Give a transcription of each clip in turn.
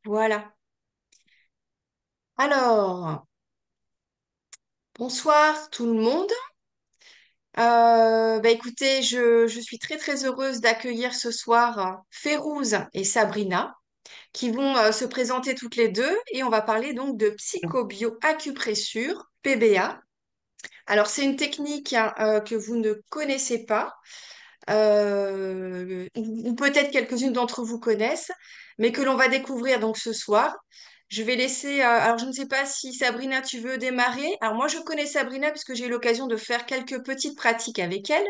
Voilà. Alors, bonsoir tout le monde. Écoutez, je suis très très heureuse d'accueillir ce soir Férouz et Sabrina qui vont se présenter toutes les deux et on va parler donc de psychobio-acupressure, PBA. Alors, c'est une technique que vous ne connaissez pas, ou peut-être quelques-unes d'entre vous connaissent, mais que l'on va découvrir donc ce soir. Je vais laisser, alors je ne sais pas si Sabrina, tu veux démarrer. Alors moi, je connais Sabrina puisque j'ai eu l'occasion de faire quelques petites pratiques avec elle,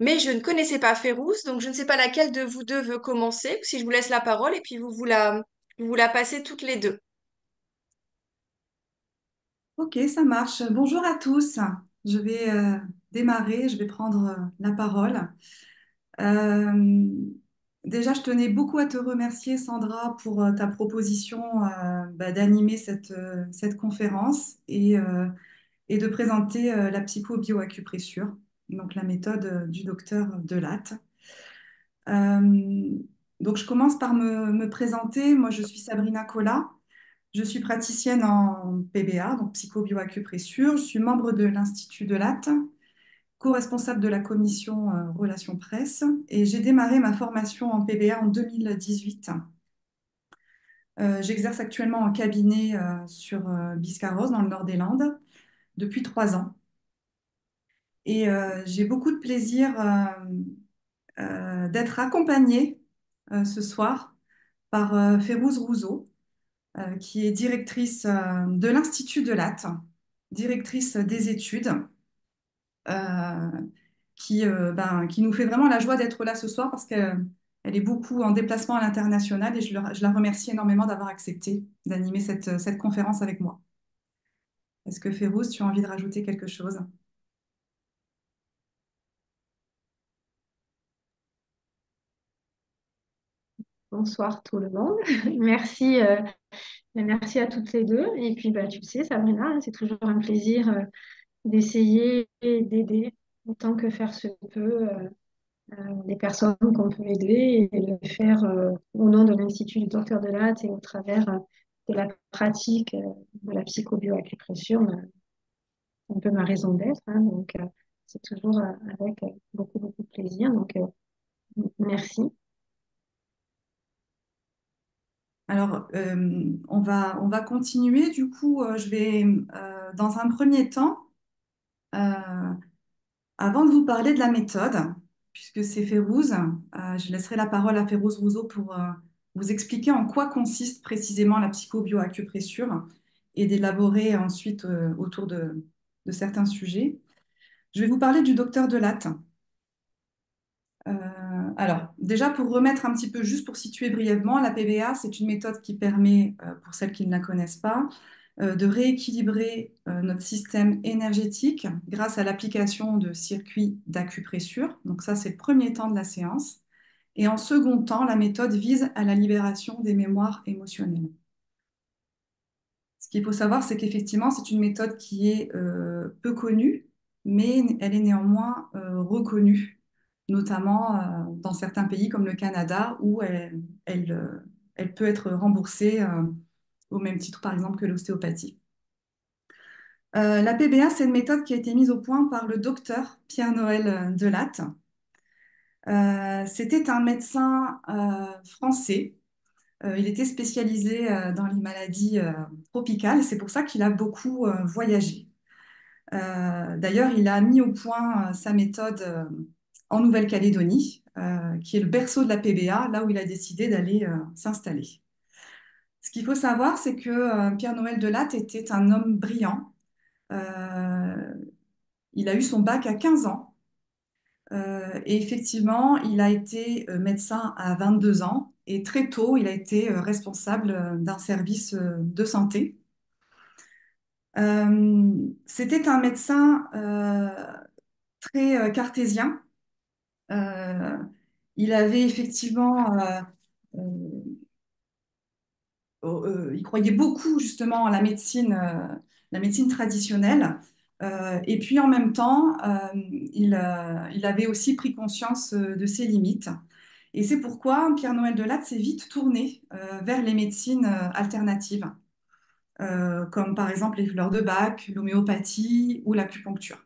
mais je ne connaissais pas Férouz, donc je ne sais pas laquelle de vous deux veut commencer. Si je vous laisse la parole et puis vous la passez toutes les deux. Ok, ça marche. Bonjour à tous. Je vais démarrer, je vais prendre la parole. Euh, Déjà, je tenais beaucoup à te remercier, Sandra, pour ta proposition d'animer cette conférence et de présenter la psychobioacupressure, donc la méthode du docteur Delatte. Euh, donc, je commence par me présenter. Moi, je suis Sabrina Colla. Je suis praticienne en PBA, donc psychobioacupressure. Je suis membre de l'Institut de Latte, co-responsable de la commission Relations Presse, et j'ai démarré ma formation en PBA en 2018. J'exerce actuellement en cabinet sur Biscarrosse, dans le nord des Landes, depuis 3 ans. Et j'ai beaucoup de plaisir d'être accompagnée ce soir par Férouz Rouzeau, qui est directrice de l'Institut de Latte, directrice des études, euh, qui nous fait vraiment la joie d'être là ce soir parce qu'elle est beaucoup en déplacement à l'international et je la remercie énormément d'avoir accepté d'animer cette conférence avec moi. Est-ce que Férouz, tu as envie de rajouter quelque chose? Bonsoir tout le monde. Merci, merci à toutes les deux. Et puis, bah, tu le sais, Sabrina, hein, c'est toujours un plaisir d'essayer et d'aider autant que faire se peut les personnes qu'on peut aider et le faire au nom de l'Institut du Docteur de Latte et au travers de la pratique de la psychobioacupression, un peu ma raison d'être. Hein. Donc, c'est toujours avec beaucoup, beaucoup de plaisir. Donc, merci. Alors, on va continuer. Du coup, je vais, dans un premier temps, euh, avant de vous parler de la méthode, puisque c'est Férouz, je laisserai la parole à Férouz Rouzeau pour vous expliquer en quoi consiste précisément la psychobioacupressure et d'élaborer ensuite autour de certains sujets. Je vais vous parler du docteur Delatte. Euh, alors, déjà pour remettre un petit peu, juste pour situer brièvement, la PBA, c'est une méthode qui permet, pour celles qui ne la connaissent pas, de rééquilibrer notre système énergétique grâce à l'application de circuits d'acupressure. Donc ça, c'est le premier temps de la séance. Et en second temps, la méthode vise à la libération des mémoires émotionnelles. Ce qu'il faut savoir, c'est qu'effectivement, c'est une méthode qui est peu connue, mais elle est néanmoins reconnue, notamment dans certains pays comme le Canada, où elle peut être remboursée au même titre, par exemple, que l'ostéopathie. La PBA, c'est une méthode qui a été mise au point par le docteur Pierre-Noël Delatte. C'était un médecin français. Il était spécialisé dans les maladies tropicales. C'est pour ça qu'il a beaucoup voyagé. D'ailleurs, il a mis au point sa méthode en Nouvelle-Calédonie, qui est le berceau de la PBA, là où il a décidé d'aller s'installer. Ce qu'il faut savoir, c'est que Pierre-Noël Delatte était un homme brillant. Euh, il a eu son bac à 15 ans. Et effectivement, il a été médecin à 22 ans et très tôt, il a été responsable d'un service de santé. C'était un médecin très cartésien. Euh, il avait effectivement, euh, il croyait beaucoup justement à la médecine traditionnelle. Et puis en même temps, il avait aussi pris conscience de ses limites. Et c'est pourquoi Pierre-Noël Delatte s'est vite tourné vers les médecines alternatives, comme par exemple les fleurs de Bach, l'homéopathie ou l'acupuncture.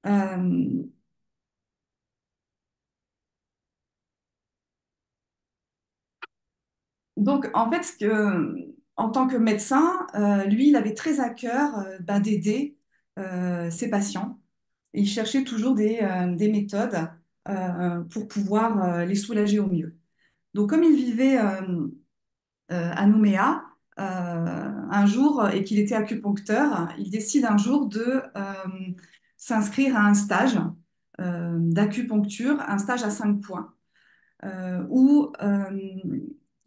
Euh, donc, en fait, en tant que médecin, lui, il avait très à cœur d'aider ses patients. Et il cherchait toujours des méthodes pour pouvoir les soulager au mieux. Donc, comme il vivait à Nouméa un jour et qu'il était acupuncteur, il décide un jour de s'inscrire à un stage d'acupuncture, un stage à 5 points, où,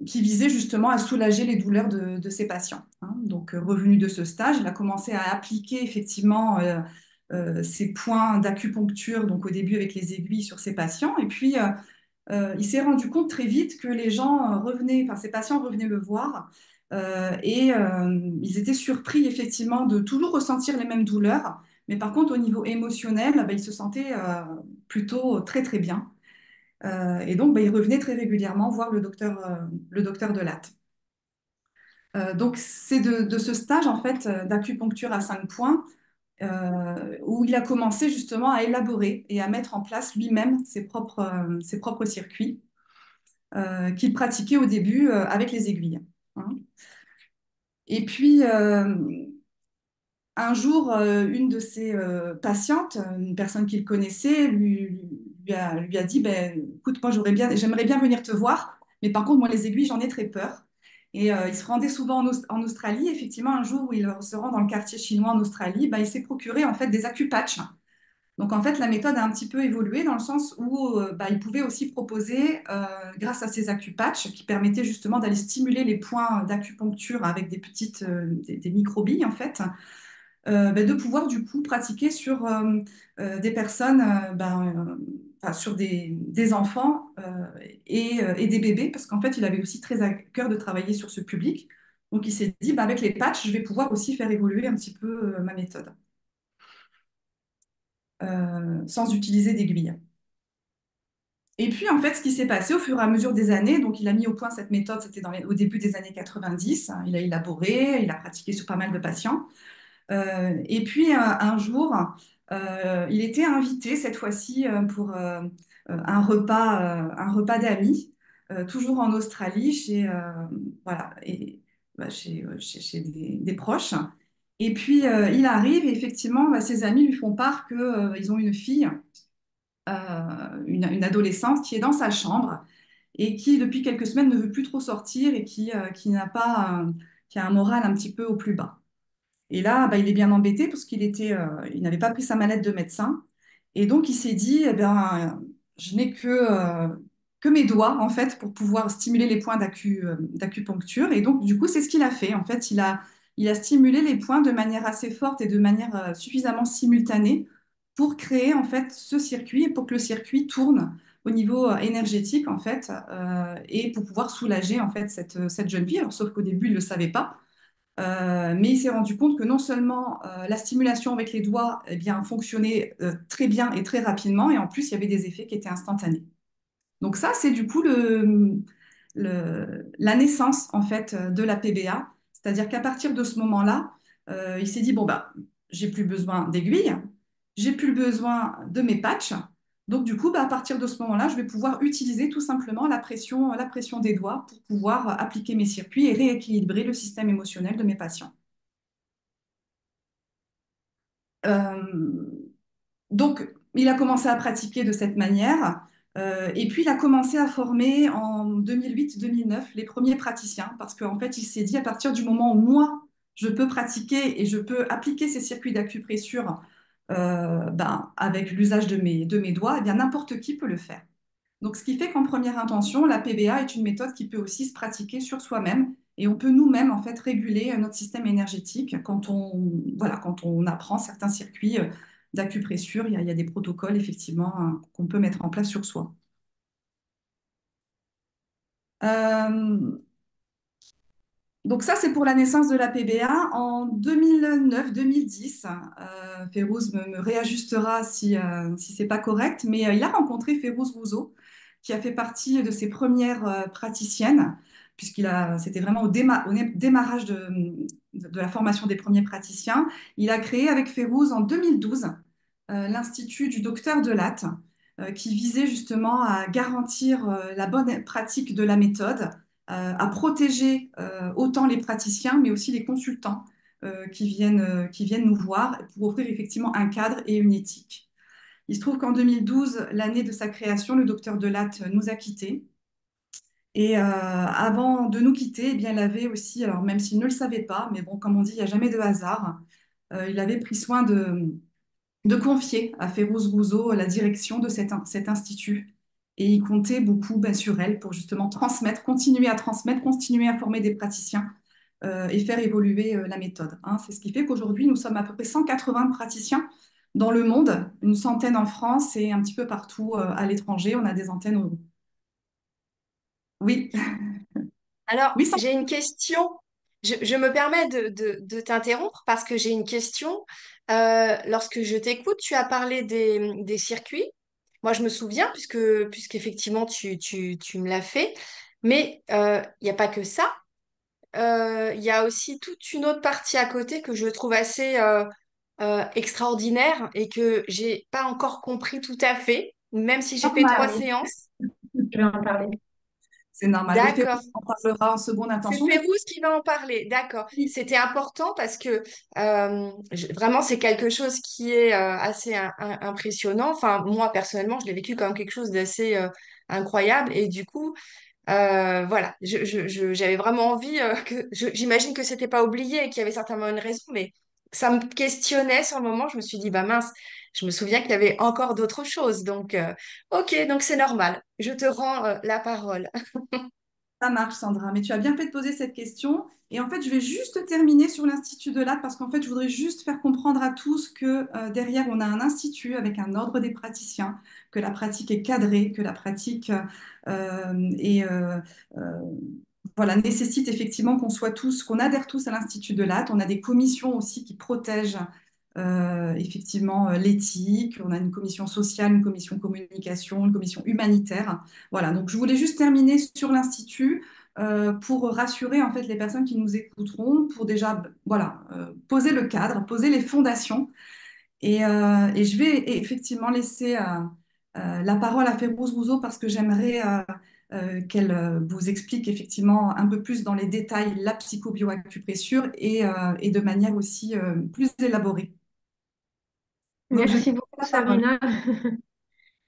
qui visait justement à soulager les douleurs de ses patients, hein. Donc, revenu de ce stage, il a commencé à appliquer effectivement ces points d'acupuncture, donc au début avec les aiguilles sur ses patients, et puis il s'est rendu compte très vite que les gens revenaient, enfin ses patients revenaient le voir et ils étaient surpris effectivement de toujours ressentir les mêmes douleurs, mais par contre au niveau émotionnel, ben, ils se sentaient plutôt très très bien. Et donc ben, ils revenaient très régulièrement voir le docteur Delatte. Donc c'est de ce stage en fait d'acupuncture à 5 points où il a commencé justement à élaborer et à mettre en place lui-même ses propres circuits qu'il pratiquait au début avec les aiguilles, hein. Et puis, un jour, une de ses patientes, une personne qu'il connaissait, lui a dit, ben, écoute, moi, j'aimerais bien venir te voir, mais par contre, moi, les aiguilles, j'en ai très peur. Et il se rendait souvent en Australie. Effectivement, un jour où il se rend dans le quartier chinois en Australie, ben, il s'est procuré en fait des acupatchs. Donc en fait, la méthode a un petit peu évolué dans le sens où bah, il pouvait aussi proposer, grâce à ces acupatchs, qui permettaient justement d'aller stimuler les points d'acupuncture avec des microbilles en fait, bah, de pouvoir du coup pratiquer sur des personnes, enfin, sur des enfants et des bébés, parce qu'en fait, il avait aussi très à cœur de travailler sur ce public. Donc il s'est dit, bah, avec les patchs, je vais pouvoir aussi faire évoluer un petit peu ma méthode sans utiliser d'aiguille. Et puis, en fait, ce qui s'est passé au fur et à mesure des années, donc il a mis au point cette méthode, c'était au début des années 90, hein. Il a élaboré, il a pratiqué sur pas mal de patients. Et puis, un jour, il était invité, cette fois-ci, pour un repas d'amis, toujours en Australie, voilà, chez des proches. Et puis, il arrive, et effectivement, bah, ses amis lui font part qu'ils ont une fille une adolescente qui est dans sa chambre et qui, depuis quelques semaines, ne veut plus trop sortir et qui n'a pas, qui a un moral un petit peu au plus bas. Et là, bah, il est bien embêté parce il n'avait pas pris sa mallette de médecin. Et donc, il s'est dit, eh bien, je n'ai que mes doigts, en fait, pour pouvoir stimuler les points d'acupuncture. Et donc, du coup, c'est ce qu'il a fait. En fait, il a stimulé les points de manière assez forte et de manière suffisamment simultanée pour créer, en fait, ce circuit et pour que le circuit tourne au niveau énergétique, en fait, et pour pouvoir soulager, en fait, cette jeune fille. Alors, sauf qu'au début, il ne le savait pas. Mais il s'est rendu compte que non seulement la stimulation avec les doigts eh bien, fonctionnait très bien et très rapidement, et en plus, il y avait des effets qui étaient instantanés. Donc ça, c'est du coup la naissance en fait de la PBA, c'est-à-dire qu'à partir de ce moment-là, il s'est dit, bon, bah, j'ai plus besoin d'aiguilles, j'ai plus besoin de mes patchs, donc du coup, bah, à partir de ce moment-là, je vais pouvoir utiliser tout simplement la pression des doigts pour pouvoir appliquer mes circuits et rééquilibrer le système émotionnel de mes patients. Euh, donc, il a commencé à pratiquer de cette manière. Et puis, il a commencé à former en 2008-2009 les premiers praticiens parce qu'en fait, il s'est dit à partir du moment où moi, je peux pratiquer et je peux appliquer ces circuits d'acupressure avec l'usage de mes doigts, eh bien, n'importe qui peut le faire. Donc, ce qui fait qu'en première intention, la PBA est une méthode qui peut aussi se pratiquer sur soi-même et on peut nous-mêmes en fait réguler notre système énergétique voilà, quand on apprend certains circuits d'acupressure. Il y a des protocoles effectivement qu'on peut mettre en place sur soi. Euh, Donc ça, c'est pour la naissance de la PBA. En 2009-2010, Férouz me réajustera si c'est pas correct, mais il a rencontré Férouz Rouzeau, qui a fait partie de ses premières praticiennes, c'était vraiment au démarrage de la formation des premiers praticiens. Il a créé avec Férouz en 2012 l'Institut du docteur Delatte, qui visait justement à garantir la bonne pratique de la méthode, à protéger autant les praticiens, mais aussi les consultants qui viennent nous voir pour offrir effectivement un cadre et une éthique. Il se trouve qu'en 2012, l'année de sa création, le docteur Delatte nous a quittés. Et avant de nous quitter, eh bien, il avait aussi, alors même s'il ne le savait pas, mais bon, comme on dit, il n'y a jamais de hasard, il avait pris soin de confier à Férouz Rouzeau la direction de cet institut. Et il comptait beaucoup ben, sur elle pour justement transmettre, continuer à former des praticiens et faire évoluer la méthode. Hein. C'est ce qui fait qu'aujourd'hui, nous sommes à peu près 180 praticiens dans le monde, une centaine en France et un petit peu partout à l'étranger. On a des antennes au... Oui, Alors, oui, ça... j'ai une question. Je me permets de t'interrompre parce que j'ai une question. Lorsque je t'écoute, tu as parlé des circuits. Moi, je me souviens, puisqu'effectivement, tu me l'as fait. Mais il n'y a pas que ça. Il y a aussi toute une autre partie à côté que je trouve assez extraordinaire et que j'ai pas encore compris tout à fait, même si j'ai fait trois normal. séances. Je vais en parler. C'est normal. Mais D'accord. Férouz en parlera en seconde C'est intention. Mais Pérouse qui va en parler, d'accord. oui, C'était important parce que vraiment c'est quelque chose qui est assez impressionnant. Enfin, moi personnellement, je l'ai vécu comme quelque chose d'assez incroyable et du coup, voilà, j'avais vraiment envie j'imagine que c'était pas oublié et qu'il y avait certainement une raison, mais ça me questionnait sur le moment. Je me suis dit, bah mince, je me souviens qu'il y avait encore d'autres choses. Donc, ok, donc c'est normal. Je te rends la parole. ça marche, Sandra, mais tu as bien fait de poser cette question. Et en fait, je vais juste terminer sur l'Institut de l'Art parce qu'en fait, je voudrais juste faire comprendre à tous que derrière, on a un institut avec un ordre des praticiens, que la pratique est cadrée, que la pratique est, euh, voilà, nécessite effectivement qu'on adhère tous à l'Institut de l'Art. On a des commissions aussi qui protègent effectivement l'éthique, on a une commission sociale, une commission communication, une commission humanitaire. Voilà, donc je voulais juste terminer sur l'Institut pour rassurer en fait les personnes qui nous écouteront, pour déjà voilà, poser le cadre, poser les fondations. Et je vais effectivement laisser la parole à Férouz Rouzeau parce que j'aimerais qu'elle vous explique effectivement un peu plus dans les détails la psychobioacupressure et de manière aussi plus élaborée. Donc, je te Merci laisse beaucoup, la parole. Sabrina.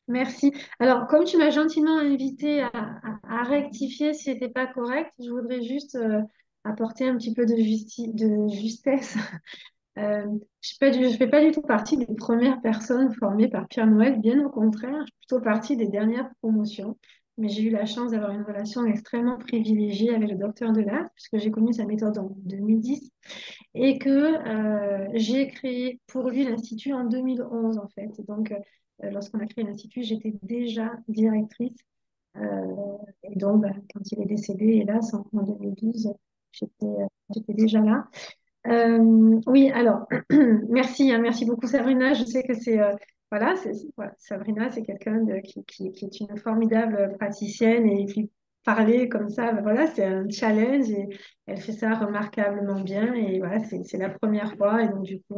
Merci. Alors, comme tu m'as gentiment invité à rectifier si c'était pas correct, je voudrais juste apporter un petit peu de justesse. Je fais pas du tout partie des premières personnes formées par Pierre Noël, bien au contraire, je fais plutôt partie des dernières promotions. Mais j'ai eu la chance d'avoir une relation extrêmement privilégiée avec le docteur Delade, puisque j'ai connu sa méthode en 2010 et que j'ai créé pour lui l'Institut en 2011 en fait. Donc, lorsqu'on a créé l'Institut, j'étais déjà directrice. Et donc, bah, quand il est décédé, hélas, en 2012, j'étais déjà là. Oui, alors, merci, hein, merci beaucoup Sabrina. Je sais que voilà, voilà, Sabrina, c'est quelqu'un qui est une formidable praticienne et puis parler comme ça, ben voilà, c'est un challenge et elle fait ça remarquablement bien et voilà, c'est la première fois et donc du coup,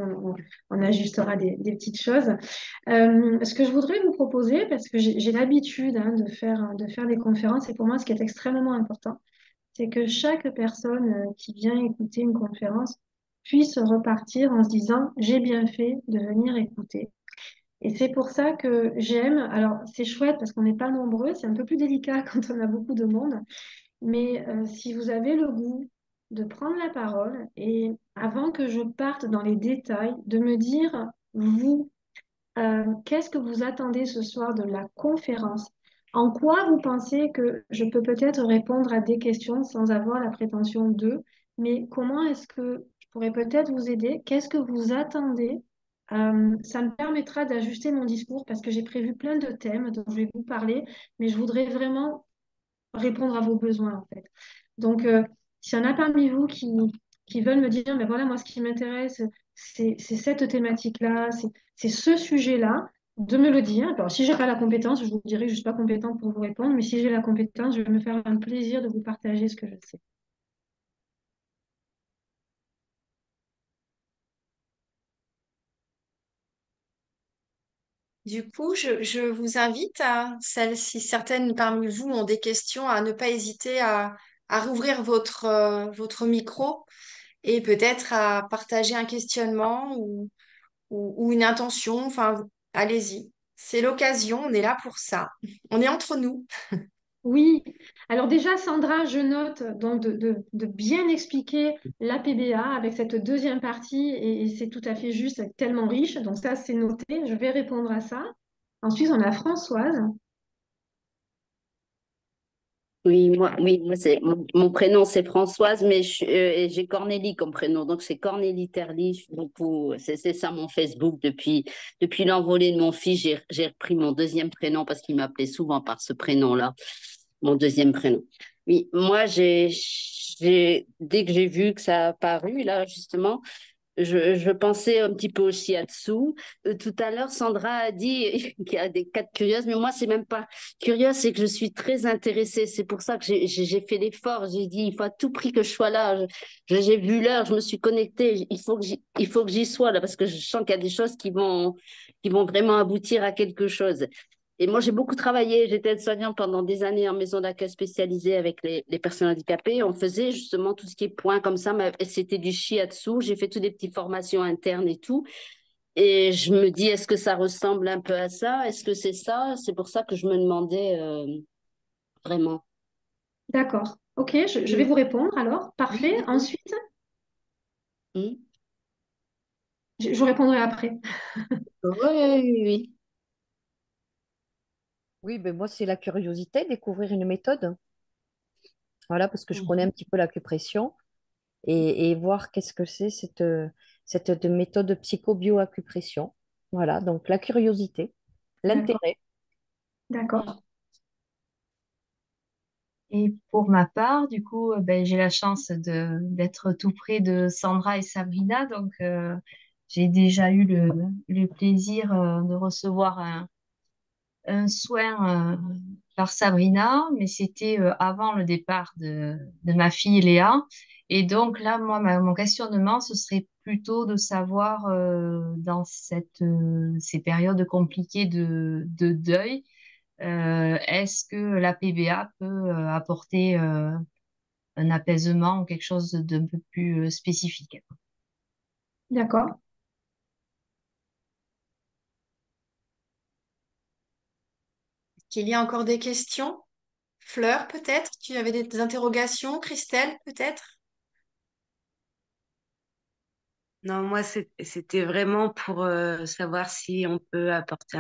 on ajustera des petites choses. Ce que je voudrais vous proposer, parce que j'ai l'habitude hein, de faire des conférences et pour moi, ce qui est extrêmement important, c'est que chaque personne qui vient écouter une conférence puisse repartir en se disant, j'ai bien fait de venir écouter. Et c'est pour ça que j'aime, alors c'est chouette parce qu'on n'est pas nombreux, c'est un peu plus délicat quand on a beaucoup de monde, mais si vous avez le goût de prendre la parole et avant que je parte dans les détails, de me dire, vous, qu'est-ce que vous attendez ce soir de la conférence? En quoi vous pensez que je peux peut-être répondre à des questions sans avoir la prétention de, mais comment est-ce que je pourrais peut-être vous aider? Qu'est-ce que vous attendez? Ça me permettra d'ajuster mon discours parce que j'ai prévu plein de thèmes dont je vais vous parler, mais je voudrais vraiment répondre à vos besoins en fait. Donc, s'il y en a parmi vous qui veulent me dire, mais voilà, moi, ce qui m'intéresse, c'est cette thématique-là, c'est ce sujet-là, de me le dire. Alors, si j'ai pas la compétence, je vous dirai que je suis pas compétente pour vous répondre, mais si j'ai la compétence, je vais me faire un plaisir de vous partager ce que je sais. Du coup, je vous invite si certaines parmi vous ont des questions, à ne pas hésiter à rouvrir votre micro et peut-être à partager un questionnement ou une intention. Enfin, allez-y. C'est l'occasion, on est là pour ça. On est entre nous. Oui, alors déjà, Sandra, je note donc de bien expliquer la PBA avec cette deuxième partie et c'est tout à fait juste, tellement riche. Donc ça, c'est noté, je vais répondre à ça. Ensuite, on a Françoise. Oui, moi c'est mon prénom c'est Françoise, mais et j'ai Cornélie comme prénom, donc c'est Cornélie Terly. Beaucoup, c'est ça mon Facebook depuis l'envolée de mon fils, j'ai repris mon deuxième prénom parce qu'il m'appelait souvent par ce prénom-là, mon deuxième prénom. Oui, moi dès que j'ai vu que ça a apparu là justement. Je pensais un petit peu au shiatsu. Tout à l'heure, Sandra a dit qu'il y a des cas de curieuses, mais moi, c'est même pas curieuse, c'est que je suis très intéressée. C'est pour ça que j'ai fait l'effort. J'ai dit, il faut à tout prix que je sois là. J'ai vu l'heure, je me suis connectée. Il faut que j'y sois là parce que je sens qu'il y a des choses qui vont vraiment aboutir à quelque chose. Et moi, j'ai beaucoup travaillé. J'étais aide-soignante pendant des années en maison d'accueil spécialisée avec les personnes handicapées. On faisait justement tout ce qui est points comme ça. Mais c'était du shiatsu. J'ai fait toutes des petites formations internes et tout. Et je me dis, est-ce que ça ressemble un peu à ça? Est-ce que c'est ça? C'est pour ça que je me demandais vraiment. D'accord. Ok, je vais Oui, vous répondre alors. oui, Parfait. dites-moi. Ensuite, Hmm. je vous répondrai après. Oui, oui, oui, oui. Oui, ben moi, c'est la curiosité, découvrir une méthode. Voilà, parce que je connais Mhm. un petit peu l'acupression et voir qu'est-ce que c'est cette méthode psycho-bio-acupression. Voilà, donc la curiosité, D'accord. l'intérêt. D'accord. Et pour ma part, du coup, ben, j'ai la chance d'être tout près de Sandra et Sabrina. Donc, j'ai déjà eu le plaisir de recevoir un soin par Sabrina, mais c'était avant le départ de ma fille Léa. Et donc là, moi, mon questionnement, ce serait plutôt de savoir dans ces périodes compliquées de deuil, est-ce que la PBA peut apporter un apaisement ou quelque chose d'un peu plus spécifique? D'accord. Qu'il y a encore des questions? Fleur, peut-être? Tu avais des interrogations? Christelle, peut-être? Non, moi, c'était vraiment pour savoir si on peut apporter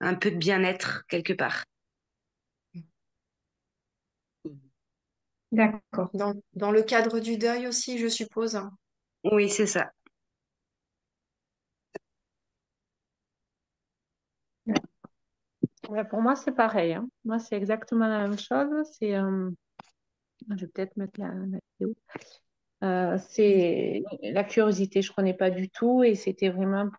un peu de bien-être quelque part. D'accord. Dans le cadre du deuil aussi, je suppose. Oui, c'est ça. Ouais, pour moi, c'est pareil, hein. Moi, c'est exactement la même chose. Je vais peut-être mettre la vidéo. C'est la curiosité, je ne connais pas du tout et c'était vraiment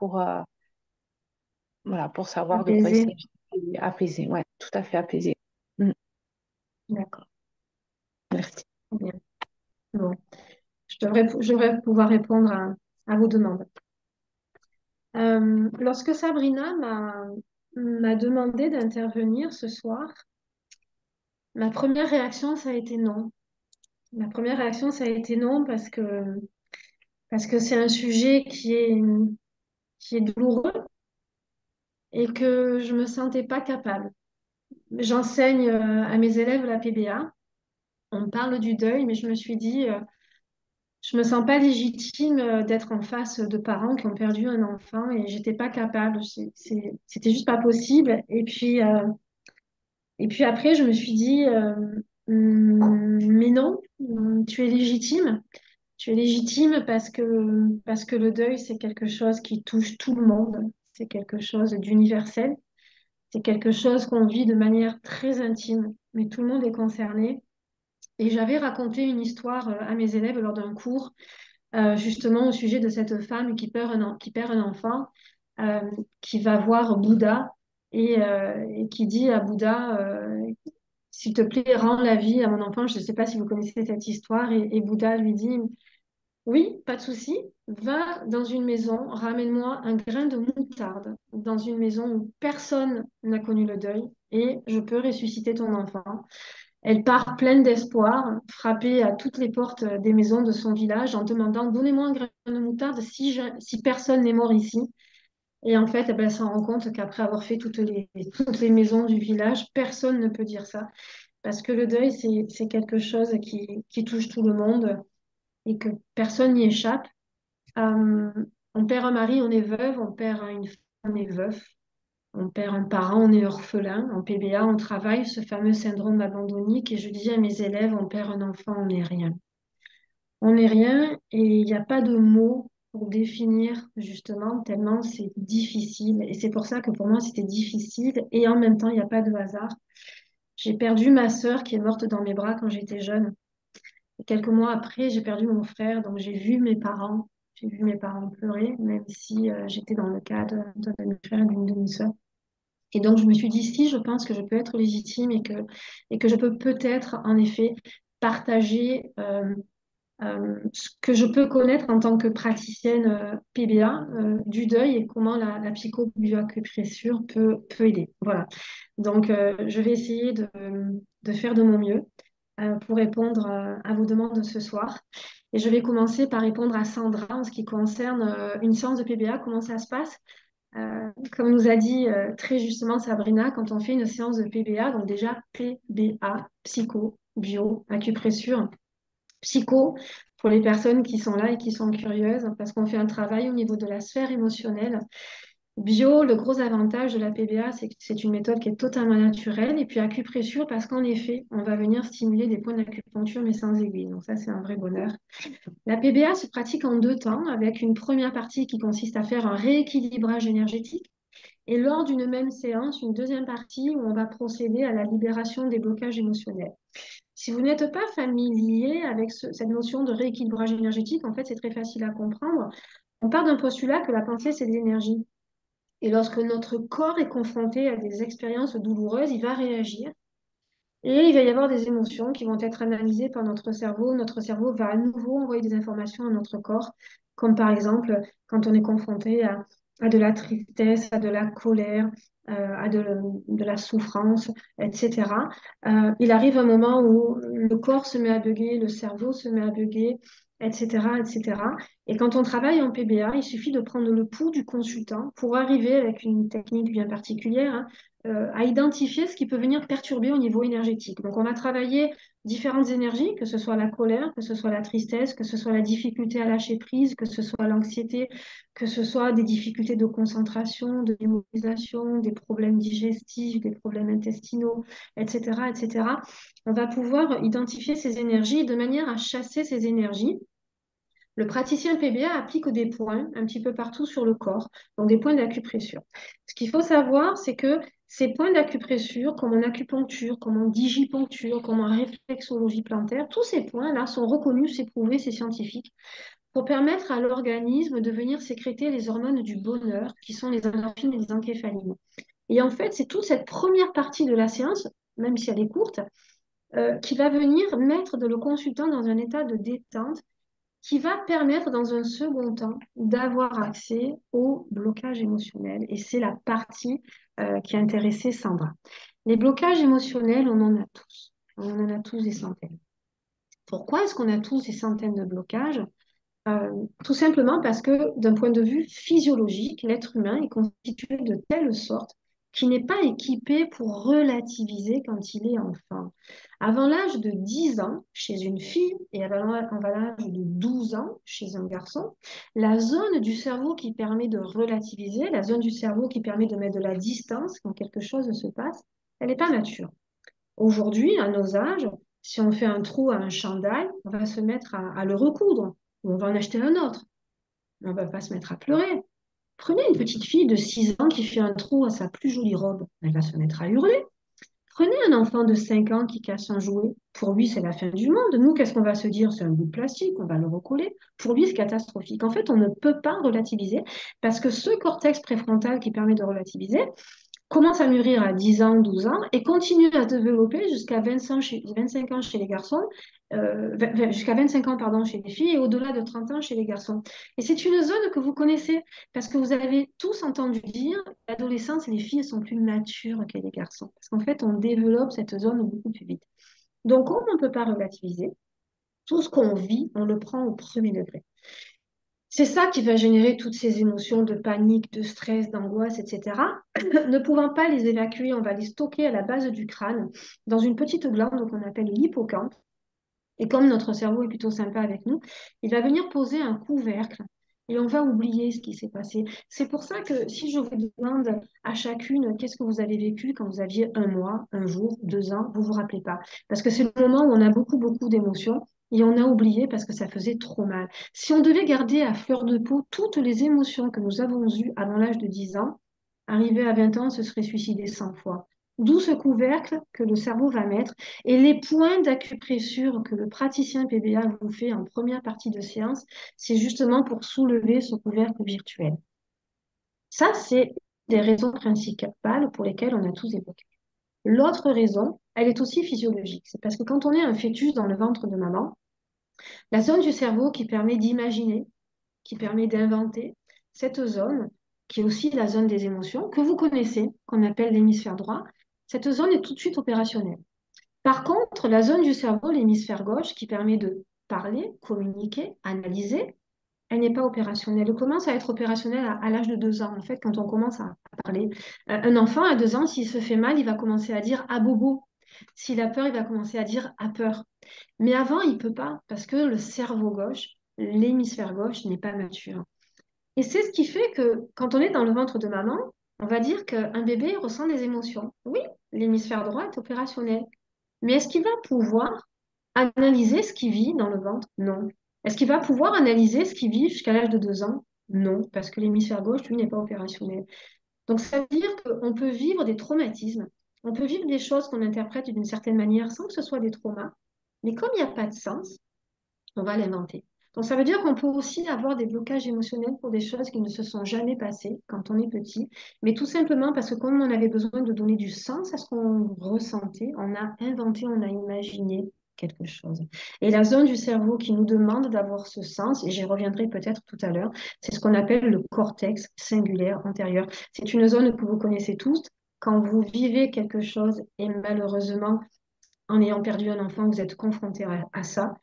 voilà, pour savoir de quoi il Apaisé. s'agit. Apaiser, ouais, tout à fait apaisé. Mm, D'accord. merci. Bien. Bon. Je devrais pouvoir répondre à vos demandes. Lorsque Sabrina m'a demandé d'intervenir ce soir, ma première réaction, ça a été non. Ma première réaction, ça a été non parce que c'est un sujet qui est douloureux et que je me sentais pas capable. J'enseigne à mes élèves la PBA. On parle du deuil, mais je me suis dit, je me sens pas légitime d'être en face de parents qui ont perdu un enfant et j'étais pas capable. C'était juste pas possible. Et puis après, je me suis dit, mais non, tu es légitime. Tu es légitime parce que le deuil, c'est quelque chose qui touche tout le monde. C'est quelque chose d'universel. C'est quelque chose qu'on vit de manière très intime, mais tout le monde est concerné. Et j'avais raconté une histoire à mes élèves lors d'un cours, justement au sujet de cette femme qui perd un enfant, euh, qui va voir Bouddha et qui dit à Bouddha, s'il te plaît, rends la vie à mon enfant. Je ne sais pas si vous connaissez cette histoire. Et Bouddha lui dit, oui, pas de souci. Va dans une maison, ramène-moi un grain de moutarde dans une maison où personne n'a connu le deuil et je peux ressusciter ton enfant. Elle part pleine d'espoir, frapper à toutes les portes des maisons de son village en demandant, donnez-moi un grain de moutarde si personne n'est mort ici. Et en fait, eh ben, elle s'en rend compte qu'après avoir fait toutes les maisons du village, personne ne peut dire ça. Parce que le deuil, c'est quelque chose qui touche tout le monde et que personne n'y échappe. Euh, on perd un mari, on est veuve, on perd une femme, on est veuf, on perd un parent, on est orphelin. En PBA, on travaille ce fameux syndrome abandonnique et je dis à mes élèves, on perd un enfant, on n'est rien. On n'est rien et il n'y a pas de mots pour définir justement tellement c'est difficile. Et c'est pour ça que pour moi, c'était difficile et en même temps, il n'y a pas de hasard. J'ai perdu ma sœur qui est morte dans mes bras quand j'étais jeune. Et quelques mois après, j'ai perdu mon frère, donc j'ai vu mes parents. J'ai vu mes parents pleurer, même si j'étais dans le cadre d'un demi-frère et d'une demi-sœur. Et donc, je me suis dit, si, je pense que je peux être légitime et que je peux peut-être, en effet, partager ce que je peux connaître en tant que praticienne PBA du deuil et comment la psychobioacupressure peut aider. Voilà. Donc, je vais essayer de faire de mon mieux pour répondre à vos demandes ce soir. Et je vais commencer par répondre à Sandra en ce qui concerne une séance de PBA, comment ça se passe. Comme nous a dit très justement Sabrina, quand on fait une séance de PBA, donc déjà PBA, psycho, bio, acupressure, psycho, pour les personnes qui sont là et qui sont curieuses, parce qu'on fait un travail au niveau de la sphère émotionnelle. Bio, le gros avantage de la PBA, c'est que c'est une méthode qui est totalement naturelle. Et puis acupressure, parce qu'en effet, on va venir stimuler des points d'acupuncture, mais sans aiguille. Donc ça, c'est un vrai bonheur. La PBA se pratique en 2 temps, avec une première partie qui consiste à faire un rééquilibrage énergétique. Et lors d'une même séance, une deuxième partie où on va procéder à la libération des blocages émotionnels. Si vous n'êtes pas familier avec cette notion de rééquilibrage énergétique, en fait, c'est très facile à comprendre. On part d'un postulat que la pensée, c'est de l'énergie. Et lorsque notre corps est confronté à des expériences douloureuses, il va réagir. Et il va y avoir des émotions qui vont être analysées par notre cerveau. Notre cerveau va à nouveau envoyer des informations à notre corps, comme par exemple quand on est confronté à de la tristesse, à de la colère, à de la souffrance, etc. Il arrive un moment où le corps se met à bugger, le cerveau se met à bugger, etc., etc. Et quand on travaille en PBA, il suffit de prendre le pouls du consultant pour arriver avec une technique bien particulière, hein, à identifier ce qui peut venir perturber au niveau énergétique. Donc, on va travailler différentes énergies, que ce soit la colère, que ce soit la tristesse, que ce soit la difficulté à lâcher prise, que ce soit l'anxiété, que ce soit des difficultés de concentration, de mémorisation, des problèmes digestifs, des problèmes intestinaux, etc., etc. On va pouvoir identifier ces énergies de manière à chasser ces énergies. Le praticien PBA applique des points un petit peu partout sur le corps, donc des points d'acupressure. Ce qu'il faut savoir, c'est que ces points d'acupressure, comme en acupuncture, comme en digipuncture, comme en réflexologie plantaire, tous ces points-là sont reconnus, c'est prouvé, c'est scientifique, pour permettre à l'organisme de venir sécréter les hormones du bonheur, qui sont les endorphines et les encéphalines. Et en fait, c'est toute cette première partie de la séance, même si elle est courte, qui va venir mettre le consultant dans un état de détente qui va permettre dans un second temps d'avoir accès au blocage émotionnel. Et c'est la partie qui a intéressé Sandra. Les blocages émotionnels, on en a tous. On en a tous des centaines. Pourquoi est-ce qu'on a tous des centaines de blocages? Tout simplement parce que d'un point de vue physiologique, l'être humain est constitué de telle sorte qu'il n'est pas équipé pour relativiser quand il est enfant. Avant l'âge de 10 ans chez une fille et avant l'âge de 12 ans chez un garçon, la zone du cerveau qui permet de relativiser, la zone du cerveau qui permet de mettre de la distance quand quelque chose se passe, elle n'est pas mature. Aujourd'hui, à nos âges, si on fait un trou à un chandail, on va se mettre à le recoudre ou on va en acheter un autre. On ne va pas se mettre à pleurer. Prenez une petite fille de 6 ans qui fait un trou à sa plus jolie robe. Elle va se mettre à hurler. Prenez un enfant de 5 ans qui casse un jouet. Pour lui, c'est la fin du monde. Nous, qu'est-ce qu'on va se dire? C'est un bout de plastique, on va le recoller. Pour lui, c'est catastrophique. En fait, on ne peut pas relativiser parce que ce cortex préfrontal qui permet de relativiser commence à mûrir à 10 ans, 12 ans et continue à se développer jusqu'à 25 ans chez les garçons, jusqu'à 25 ans pardon, chez les filles et au-delà de 30 ans chez les garçons. Et c'est une zone que vous connaissez parce que vous avez tous entendu dire l'adolescence et les filles sont plus matures que les garçons. Parce qu'en fait, on développe cette zone beaucoup plus vite. Donc, comme on ne peut pas relativiser, tout ce qu'on vit, on le prend au premier degré. C'est ça qui va générer toutes ces émotions de panique, de stress, d'angoisse, etc. Ne pouvant pas les évacuer, on va les stocker à la base du crâne, dans une petite glande qu'on appelle l'hippocampe. Et comme notre cerveau est plutôt sympa avec nous, il va venir poser un couvercle et on va oublier ce qui s'est passé. C'est pour ça que si je vous demande à chacune qu'est-ce que vous avez vécu quand vous aviez 1 mois, 1 jour, 2 ans, vous ne vous rappelez pas. Parce que c'est le moment où on a beaucoup, beaucoup d'émotions et on a oublié parce que ça faisait trop mal. Si on devait garder à fleur de peau toutes les émotions que nous avons eues avant l'âge de 10 ans, arrivé à 20 ans, on se serait suicidé 100 fois. D'où ce couvercle que le cerveau va mettre et les points d'acupressure que le praticien PBA vous fait en première partie de séance, c'est justement pour soulever ce couvercle virtuel. Ça, c'est des raisons principales pour lesquelles on a tous évoqué. L'autre raison, elle est aussi physiologique. C'est parce que quand on est un fœtus dans le ventre de maman, la zone du cerveau qui permet d'imaginer, qui permet d'inventer, cette zone, qui est aussi la zone des émotions, que vous connaissez, qu'on appelle l'hémisphère droit, cette zone est tout de suite opérationnelle. Par contre, la zone du cerveau, l'hémisphère gauche, qui permet de parler, communiquer, analyser, elle n'est pas opérationnelle. Elle commence à être opérationnelle à l'âge de 2 ans, en fait, quand on commence à parler. Un enfant à 2 ans, s'il se fait mal, il va commencer à dire ah bobo. S'il a peur, il va commencer à dire ah peur. Mais avant, il ne peut pas, parce que le cerveau gauche, l'hémisphère gauche n'est pas mature. Et c'est ce qui fait que quand on est dans le ventre de maman, on va dire qu'un bébé ressent des émotions. Oui, l'hémisphère droit est opérationnel. Mais est-ce qu'il va pouvoir analyser ce qu'il vit dans le ventre? Non. Est-ce qu'il va pouvoir analyser ce qu'il vit jusqu'à l'âge de 2 ans? Non, parce que l'hémisphère gauche, lui, n'est pas opérationnel. Donc, ça veut dire qu'on peut vivre des traumatismes, on peut vivre des choses qu'on interprète d'une certaine manière sans que ce soit des traumas, mais comme il n'y a pas de sens, on va l'inventer. Donc, ça veut dire qu'on peut aussi avoir des blocages émotionnels pour des choses qui ne se sont jamais passées quand on est petit, mais tout simplement parce que comme on avait besoin de donner du sens à ce qu'on ressentait, on a inventé, on a imaginé quelque chose. Et la zone du cerveau qui nous demande d'avoir ce sens, et j'y reviendrai peut-être tout à l'heure, c'est ce qu'on appelle le cortex singulaire antérieur. C'est une zone que vous connaissez tous. Quand vous vivez quelque chose et malheureusement, en ayant perdu un enfant, vous êtes confronté à ça,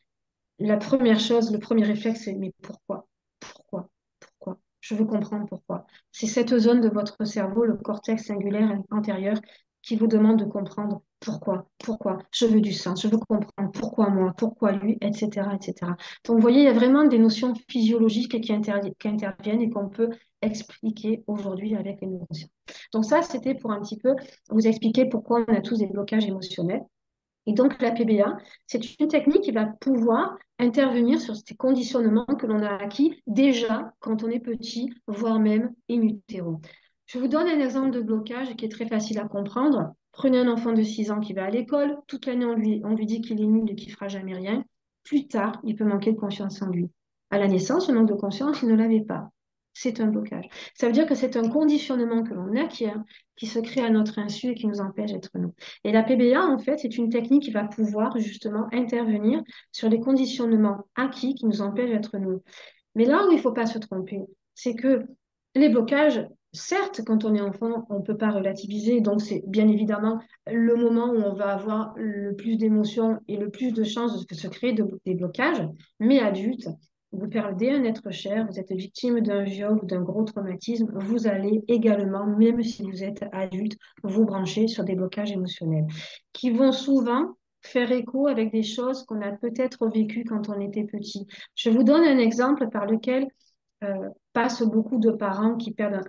la première chose, le premier réflexe, c'est mais pourquoi? Pourquoi? Pourquoi? Je veux comprendre pourquoi. C'est cette zone de votre cerveau, le cortex singulaire antérieur, qui vous demande de comprendre pourquoi, pourquoi. Je veux du sens, je veux comprendre pourquoi moi, pourquoi lui, etc., etc. Donc, vous voyez, il y a vraiment des notions physiologiques qui interviennent et qu'on peut expliquer aujourd'hui avec les neurosciences. Donc, ça, c'était pour un petit peu vous expliquer pourquoi on a tous des blocages émotionnels. Et donc, la PBA, c'est une technique qui va pouvoir intervenir sur ces conditionnements que l'on a acquis déjà quand on est petit, voire même in utero. Je vous donne un exemple de blocage qui est très facile à comprendre. Prenez un enfant de 6 ans qui va à l'école. Toute l'année, on lui dit qu'il est nul et qu'il ne fera jamais rien. Plus tard, il peut manquer de confiance en lui. À la naissance, ce manque de confiance, il ne l'avait pas. C'est un blocage. Ça veut dire que c'est un conditionnement que l'on acquiert, qui se crée à notre insu et qui nous empêche d'être nous. Et la PBA, en fait, c'est une technique qui va pouvoir justement intervenir sur les conditionnements acquis qui nous empêchent d'être nous. Mais là où il ne faut pas se tromper, c'est que les blocages, certes, quand on est enfant, on ne peut pas relativiser. Donc, c'est bien évidemment le moment où on va avoir le plus d'émotions et le plus de chances de se créer des blocages. Mais adulte, vous perdez un être cher, vous êtes victime d'un viol ou d'un gros traumatisme, vous allez également, même si vous êtes adulte, vous brancher sur des blocages émotionnels qui vont souvent faire écho avec des choses qu'on a peut-être vécues quand on était petit. Je vous donne un exemple par lequel passent beaucoup de parents qui perdent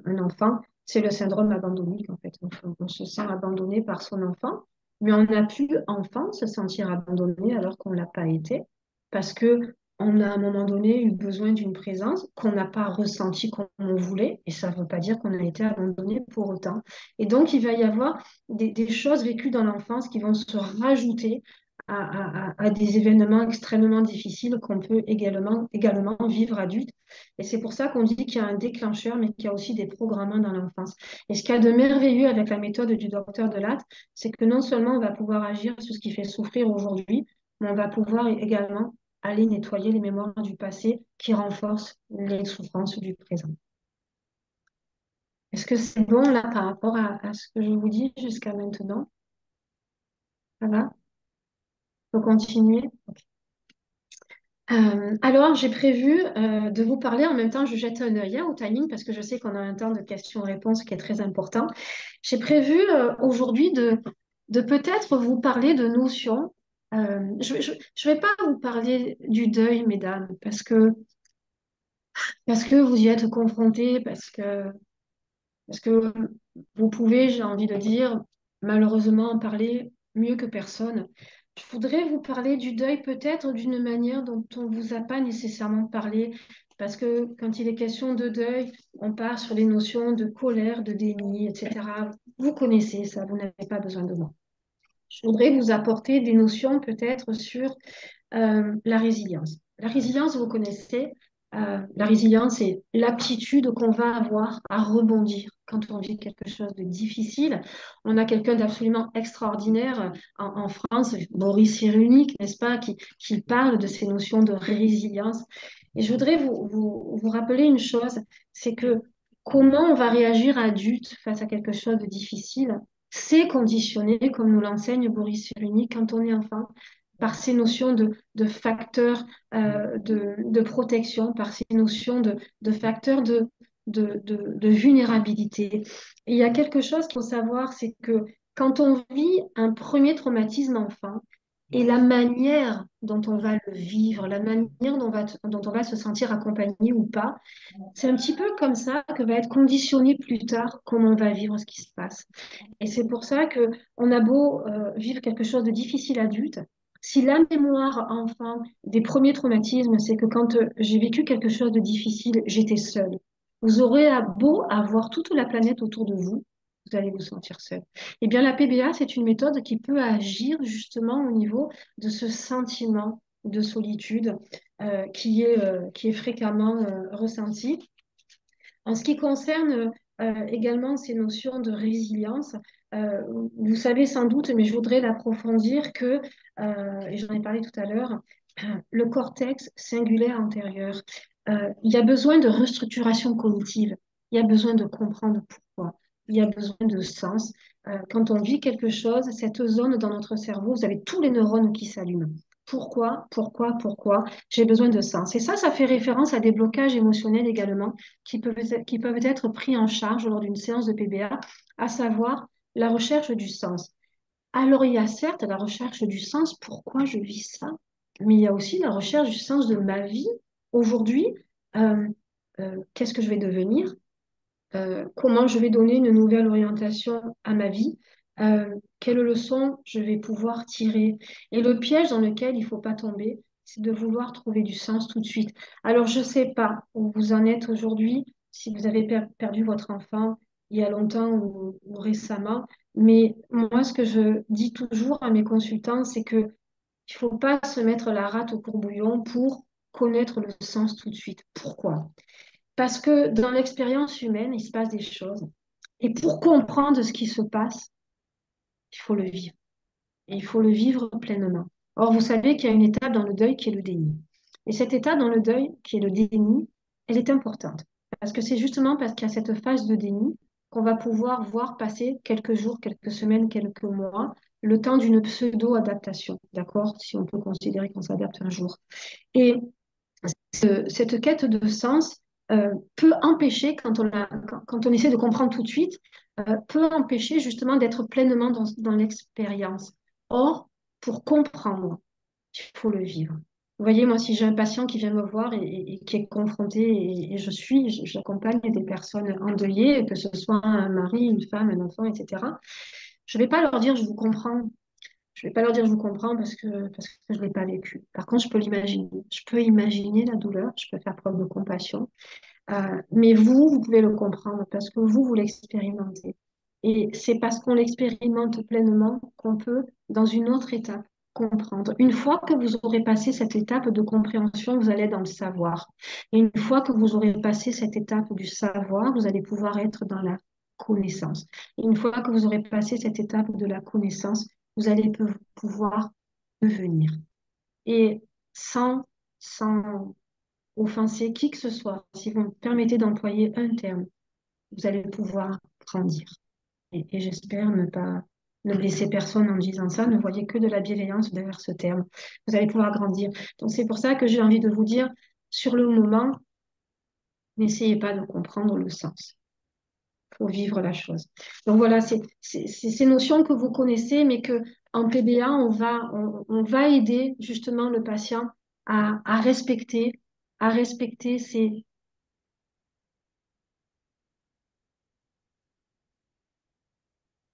un enfant. C'est le syndrome abandonnique, en fait. On se sent abandonné par son enfant, mais on n'a pu, enfant, se sentir abandonné alors qu'on ne l'a pas été, parce que on a à un moment donné eu besoin d'une présence qu'on n'a pas ressentie comme on voulait, et ça ne veut pas dire qu'on a été abandonné pour autant. Et donc, il va y avoir des choses vécues dans l'enfance qui vont se rajouter à des événements extrêmement difficiles qu'on peut également vivre adulte. Et c'est pour ça qu'on dit qu'il y a un déclencheur, mais qu'il y a aussi des programmants dans l'enfance. Et ce qu'il y a de merveilleux avec la méthode du docteur Delatte, c'est que non seulement on va pouvoir agir sur ce qui fait souffrir aujourd'hui, mais on va pouvoir également aller nettoyer les mémoires du passé qui renforcent les souffrances du présent. Est-ce que c'est bon là par rapport à ce que je vous dis jusqu'à maintenant? Ça va? Faut continuer? Ok. Alors, j'ai prévu de vous parler en même temps, je jette un œil au timing parce que je sais qu'on a un temps de questions-réponses qui est très important. J'ai prévu aujourd'hui de peut-être vous parler de notions. Je vais pas vous parler du deuil, mesdames, parce que vous y êtes confrontés, parce que vous pouvez, j'ai envie de dire, malheureusement en parler mieux que personne. Je voudrais vous parler du deuil peut-être d'une manière dont on ne vous a pas nécessairement parlé, parce que quand il est question de deuil, on part sur les notions de colère, de déni, etc. Vous connaissez ça, vous n'avez pas besoin de moi. Je voudrais vous apporter des notions peut-être sur la résilience. La résilience, vous connaissez, la résilience, c'est l'aptitude qu'on va avoir à rebondir quand on vit quelque chose de difficile. On a quelqu'un d'absolument extraordinaire en France, Boris Cyrulnik, n'est-ce pas, qui parle de ces notions de résilience. Et je voudrais vous rappeler une chose, c'est que comment on va réagir adulte face à quelque chose de difficile, c'est conditionné, comme nous l'enseigne Boris Cyrulnik, quand on est enfant, par ces notions de facteurs de protection, par ces notions de facteurs de vulnérabilité. Et il y a quelque chose qu'il faut savoir, c'est que quand on vit un premier traumatisme enfant, et la manière dont on va le vivre, la manière dont on va se sentir accompagné ou pas, c'est un petit peu comme ça que va être conditionné plus tard comment on va vivre ce qui se passe. Et c'est pour ça que on a beau vivre quelque chose de difficile adulte, si la mémoire enfant des premiers traumatismes, c'est que quand j'ai vécu quelque chose de difficile, j'étais seule. Vous aurez beau avoir toute la planète autour de vous, vous allez vous sentir seul. Eh bien, la PBA, c'est une méthode qui peut agir justement au niveau de ce sentiment de solitude qui est fréquemment ressenti. En ce qui concerne également ces notions de résilience, euh, vous savez sans doute, mais je voudrais l'approfondir, et j'en ai parlé tout à l'heure, le cortex singulaire antérieur, il y a besoin de restructuration cognitive, il y a besoin de comprendre pourquoi, il y a besoin de sens. Quand on vit quelque chose, cette zone dans notre cerveau, vous avez tous les neurones qui s'allument. Pourquoi? J'ai besoin de sens. Et ça fait référence à des blocages émotionnels également qui peuvent être pris en charge lors d'une séance de PBA, à savoir la recherche du sens. Alors, il y a certes la recherche du sens, pourquoi je vis ça, mais il y a aussi la recherche du sens de ma vie. Aujourd'hui, euh, qu'est-ce que je vais devenir? Comment je vais donner une nouvelle orientation à ma vie? Quelles leçons je vais pouvoir tirer? Et le piège dans lequel il ne faut pas tomber, c'est de vouloir trouver du sens tout de suite. Alors, je ne sais pas où vous en êtes aujourd'hui, si vous avez perdu votre enfant il y a longtemps ou récemment, mais moi, ce que je dis toujours à mes consultants, c'est que il ne faut pas se mettre la rate au courbouillon pour connaître le sens tout de suite. Pourquoi? Parce que dans l'expérience humaine, il se passe des choses. Et pour comprendre ce qui se passe, il faut le vivre. Et il faut le vivre pleinement. Or, vous savez qu'il y a une étape dans le deuil qui est le déni. Et cette étape dans le deuil, qui est le déni, elle est importante. Parce que c'est justement parce qu'il y a cette phase de déni qu'on va pouvoir voir passer quelques jours, quelques semaines, quelques mois, le temps d'une pseudo-adaptation. D'accord? Si on peut considérer qu'on s'adapte un jour. Et cette quête de sens peut empêcher, quand on essaie de comprendre tout de suite, peut empêcher justement d'être pleinement dans l'expérience. Or, pour comprendre, il faut le vivre. Vous voyez, moi, si j'ai un patient qui vient me voir et qui est confronté, et j'accompagne des personnes endeuillées, que ce soit un mari, une femme, un enfant, etc., je ne vais pas leur dire je vous comprends. Je vais pas leur dire je vous comprends parce que je l'ai pas vécu. Par contre, je peux l'imaginer. Je peux imaginer la douleur, je peux faire preuve de compassion. Mais vous pouvez le comprendre parce que vous l'expérimentez. Et c'est parce qu'on l'expérimente pleinement qu'on peut, dans une autre étape, comprendre. Une fois que vous aurez passé cette étape de compréhension, vous allez dans le savoir. Et une fois que vous aurez passé cette étape du savoir, vous allez pouvoir être dans la connaissance. Et une fois que vous aurez passé cette étape de la connaissance, vous allez pouvoir devenir. Et sans offenser qui que ce soit, si vous me permettez d'employer un terme, vous allez pouvoir grandir. Et j'espère ne blesser personne en disant ça, ne voyez que de la bienveillance derrière ce terme. Vous allez pouvoir grandir. Donc c'est pour ça que j'ai envie de vous dire, sur le moment, n'essayez pas de comprendre le sens. Il faut vivre la chose. Donc voilà, c'est ces notions que vous connaissez, mais que en PBA, on va aider justement le patient à respecter ces...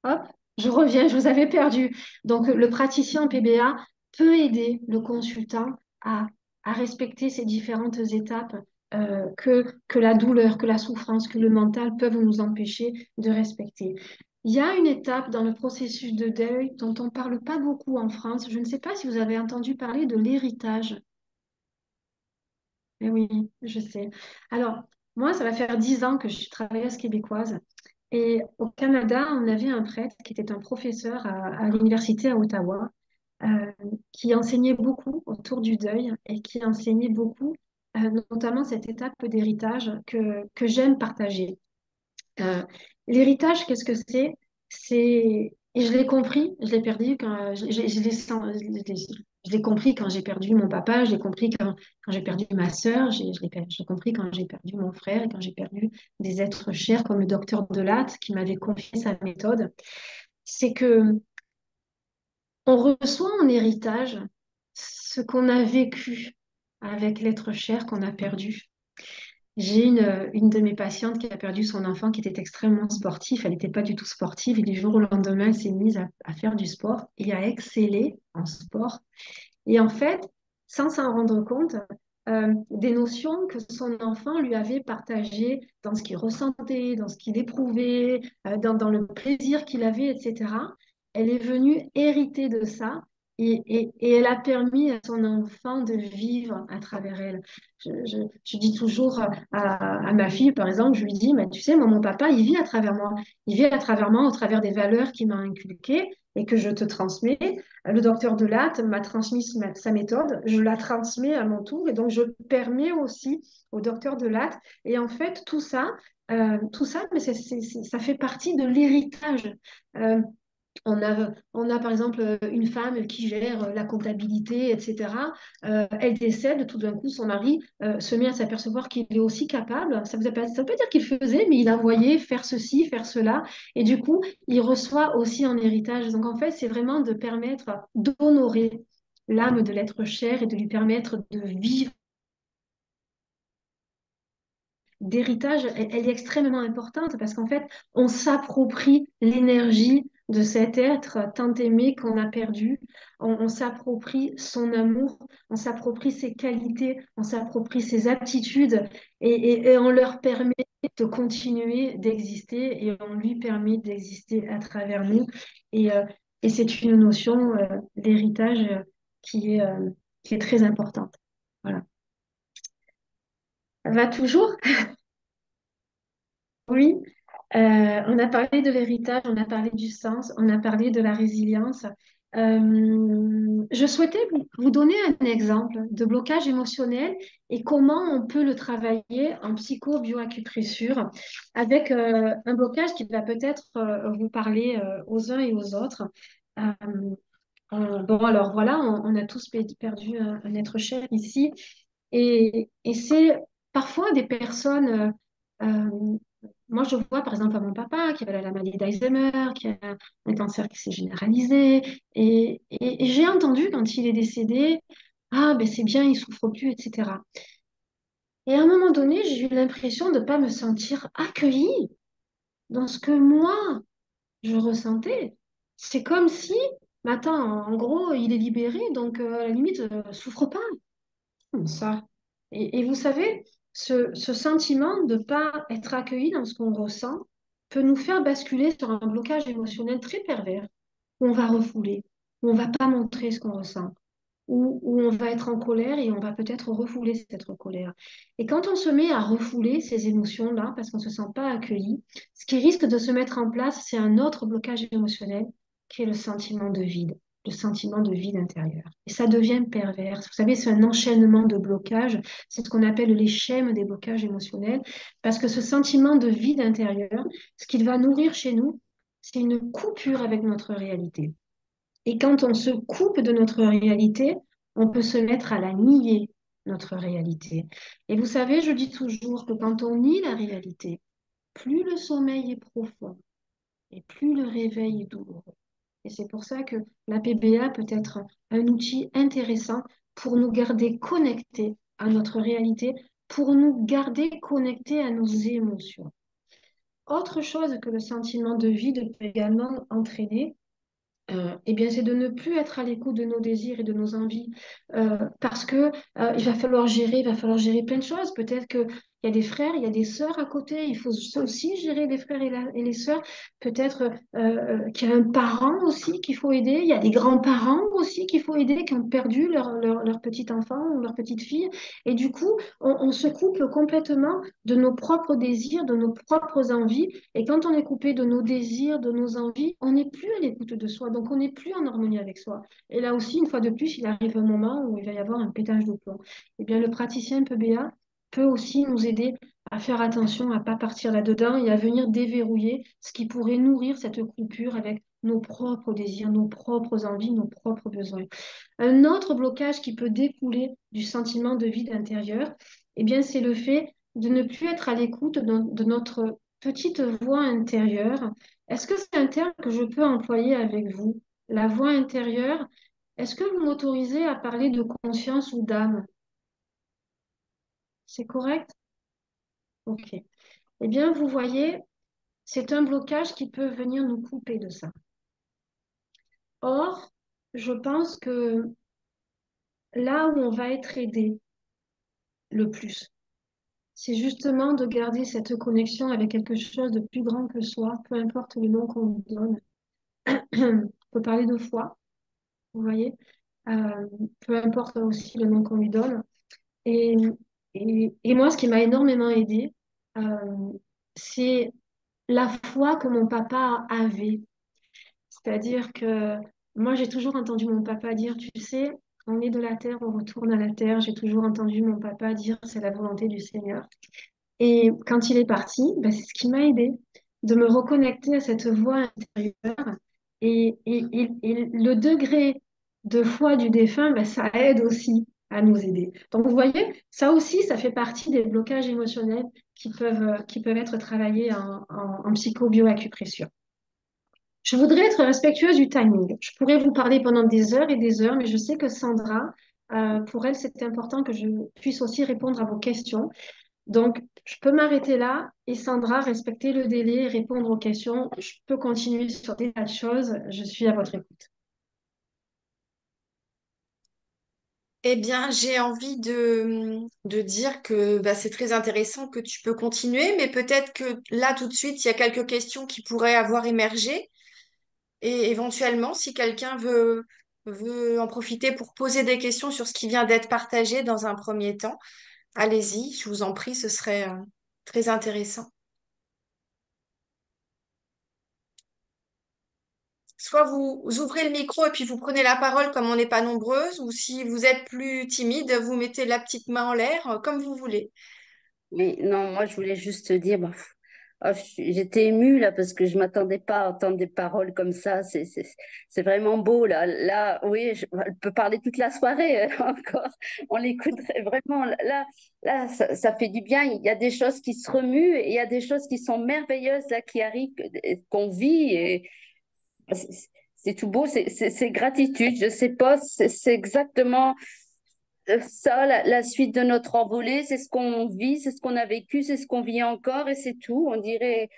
Hop, je reviens, je vous avais perdu. Donc le praticien en PBA peut aider le consultant à, à respecter ces différentes étapes que la douleur, que la souffrance, que le mental peuvent nous empêcher de respecter. Il y a une étape dans le processus de deuil dont on ne parle pas beaucoup en France. Je ne sais pas si vous avez entendu parler de l'héritage. Eh oui, je sais. Alors, moi, ça va faire 10 ans que je suis travailleuse québécoise. Et au Canada, on avait un prêtre qui était un professeur à l'université à Ottawa, euh, qui enseignait beaucoup autour du deuil et qui enseignait beaucoup, notamment cette étape d'héritage que j'aime partager. Euh, L'héritage, qu'est-ce que c'est? Et je l'ai compris, je l'ai perdu quand je l'ai compris quand j'ai perdu mon papa, je l'ai compris quand j'ai perdu ma sœur, je l'ai compris quand j'ai perdu mon frère et quand j'ai perdu des êtres chers comme le docteur Delatte qui m'avait confié sa méthode. C'est que on reçoit en héritage ce qu'on a vécu avec l'être cher qu'on a perdu. J'ai une de mes patientes qui a perdu son enfant qui était extrêmement sportif. Elle n'était pas du tout sportive et du jour au lendemain, elle s'est mise à faire du sport et à exceller en sport. Et en fait, sans s'en rendre compte, des notions que son enfant lui avait partagées dans ce qu'il ressentait, dans ce qu'il éprouvait, dans le plaisir qu'il avait, etc. Elle est venue hériter de ça et elle a permis à son enfant de vivre à travers elle. Je dis toujours à ma fille, par exemple, je lui dis, mais tu sais, moi, mon papa, il vit à travers moi. Il vit à travers moi, au travers des valeurs qu'il m'a inculquées et que je te transmets. Le docteur Delatte m'a transmis sa méthode, je la transmets à mon tour et donc je permets aussi au docteur Delatte. Et en fait, tout ça mais ça fait partie de l'héritage. Euh, on a par exemple une femme qui gère la comptabilité, etc. Elle décède, tout d'un coup, son mari se met à s'apercevoir qu'il est aussi capable. Ça veut pas dire qu'il faisait, mais il a voyé faire ceci, faire cela. Et du coup, il reçoit aussi en héritage. Donc en fait, c'est vraiment de permettre d'honorer l'âme de l'être cher et de lui permettre de vivre. D'héritage, elle est extrêmement importante parce qu'en fait, on s'approprie l'énergie de cet être tant aimé qu'on a perdu. On s'approprie son amour, on s'approprie ses qualités, on s'approprie ses aptitudes et on leur permet de continuer d'exister et on lui permet d'exister à travers nous. Et, euh, et c'est une notion d'héritage qui est, euh, qui est très importante. Voilà. Ça va toujours? Oui. On a parlé de l'héritage, on a parlé du sens, on a parlé de la résilience. Je souhaitais vous donner un exemple de blocage émotionnel et comment on peut le travailler en psycho-bioacupressure avec un blocage qui va peut-être vous parler aux uns et aux autres. Euh, bon, alors voilà, on a tous perdu un être cher ici et c'est parfois des personnes. Moi, je vois par exemple à mon papa qui avait la maladie d'Alzheimer, qui a un cancer qui s'est généralisé. Et j'ai entendu quand il est décédé, ah, ben c'est bien, il souffre plus, etc. Et à un moment donné, j'ai eu l'impression de ne pas me sentir accueillie dans ce que moi, je ressentais. C'est comme si Mais attends, en gros, il est libéré, donc à la limite, souffre pas. Comme ça. Et vous savez, ce sentiment de ne pas être accueilli dans ce qu'on ressent peut nous faire basculer sur un blocage émotionnel très pervers, où on va refouler, où on va pas montrer ce qu'on ressent, où on va être en colère et on va peut-être refouler cette colère. Et quand on se met à refouler ces émotions-là, parce qu'on ne se sent pas accueilli, ce qui risque de se mettre en place, c'est un autre blocage émotionnel, qui est le sentiment de vide intérieur. Et ça devient pervers. Vous savez, c'est un enchaînement de blocages, c'est ce qu'on appelle les schèmes des blocages émotionnels, parce que ce sentiment de vide intérieur, ce qu'il va nourrir chez nous, c'est une coupure avec notre réalité. Et quand on se coupe de notre réalité, on peut se mettre à la nier, notre réalité. Et vous savez, je dis toujours que quand on nie la réalité, plus le sommeil est profond et plus le réveil est douloureux. Et c'est pour ça que la PBA peut être un outil intéressant pour nous garder connectés à notre réalité, pour nous garder connectés à nos émotions. Autre chose que le sentiment de vide peut également entraîner, eh bien, c'est de ne plus être à l'écoute de nos désirs et de nos envies, parce que il va falloir gérer plein de choses. Peut-être qu'il y a des frères, il y a des sœurs à côté. Il faut aussi gérer les frères et les sœurs. Peut-être qu'il y a un parent aussi qu'il faut aider. Il y a des grands-parents aussi qu'il faut aider qui ont perdu leur petit enfant ou leur petite fille. Et du coup, on se coupe complètement de nos propres désirs, de nos propres envies. Et quand on est coupé de nos désirs, de nos envies, on n'est plus à l'écoute de soi. Donc, on n'est plus en harmonie avec soi. Et là aussi, une fois de plus, il arrive un moment où il va y avoir un pétage de plomb. Eh bien, le praticien PBA peut aussi nous aider à faire attention, à ne pas partir là-dedans et à venir déverrouiller ce qui pourrait nourrir cette coupure avec nos propres désirs, nos propres envies, nos propres besoins. Un autre blocage qui peut découler du sentiment de vide intérieur, eh bien, c'est le fait de ne plus être à l'écoute de notre petite voix intérieure. Est-ce que c'est un terme que je peux employer avec vous? La voix intérieure, est-ce que vous m'autorisez à parler de conscience ou d'âme? C'est correct? Ok. Eh bien, vous voyez, c'est un blocage qui peut venir nous couper de ça. Or, je pense que là où on va être aidé le plus, c'est justement de garder cette connexion avec quelque chose de plus grand que soi, peu importe le nom qu'on lui donne. On peut parler de foi, vous voyez, euh, peu importe aussi le nom qu'on lui donne. Et, et moi, ce qui m'a énormément aidée, c'est la foi que mon papa avait. C'est-à-dire que moi, j'ai toujours entendu mon papa dire, tu sais, on est de la terre, on retourne à la terre. J'ai toujours entendu mon papa dire, c'est la volonté du Seigneur. Et quand il est parti, ben, c'est ce qui m'a aidé de me reconnecter à cette voix intérieure. Et le degré de foi du défunt, ben, ça aide aussi à nous aider. Donc, vous voyez, ça aussi, ça fait partie des blocages émotionnels qui peuvent être travaillés en psychobioacupression. Je voudrais être respectueuse du timing. Je pourrais vous parler pendant des heures et des heures, mais je sais que Sandra, pour elle, c'est important que je puisse aussi répondre à vos questions. Donc, je peux m'arrêter là et Sandra, respecter le délai et répondre aux questions. Je peux continuer sur des tas de choses. Je suis à votre écoute. Eh bien, j'ai envie de dire que bah, c'est très intéressant que tu peux continuer, mais peut-être que là, tout de suite, il y a quelques questions qui pourraient avoir émergé. Et éventuellement, si quelqu'un veut en profiter pour poser des questions sur ce qui vient d'être partagé dans un premier temps, allez-y, je vous en prie, ce serait très intéressant. Soit vous ouvrez le micro et puis vous prenez la parole comme on n'est pas nombreuses, ou si vous êtes plus timide, vous mettez la petite main en l'air, comme vous voulez. Mais non, moi, je voulais juste te dire, bah, j'étais émue là parce que je m'attendais pas à entendre des paroles comme ça. C'est vraiment beau là. Là, oui, elle peut parler toute la soirée encore. On l'écouterait vraiment. Là, ça fait du bien. Il y a des choses qui se remuent et il y a des choses qui sont merveilleuses là qui arrivent, qu'on vit et c'est tout beau. C'est gratitude. Je sais pas. C'est exactement ça, la suite de notre envolée, c'est ce qu'on vit, c'est ce qu'on a vécu, c'est ce qu'on vit encore et c'est tout. On dirait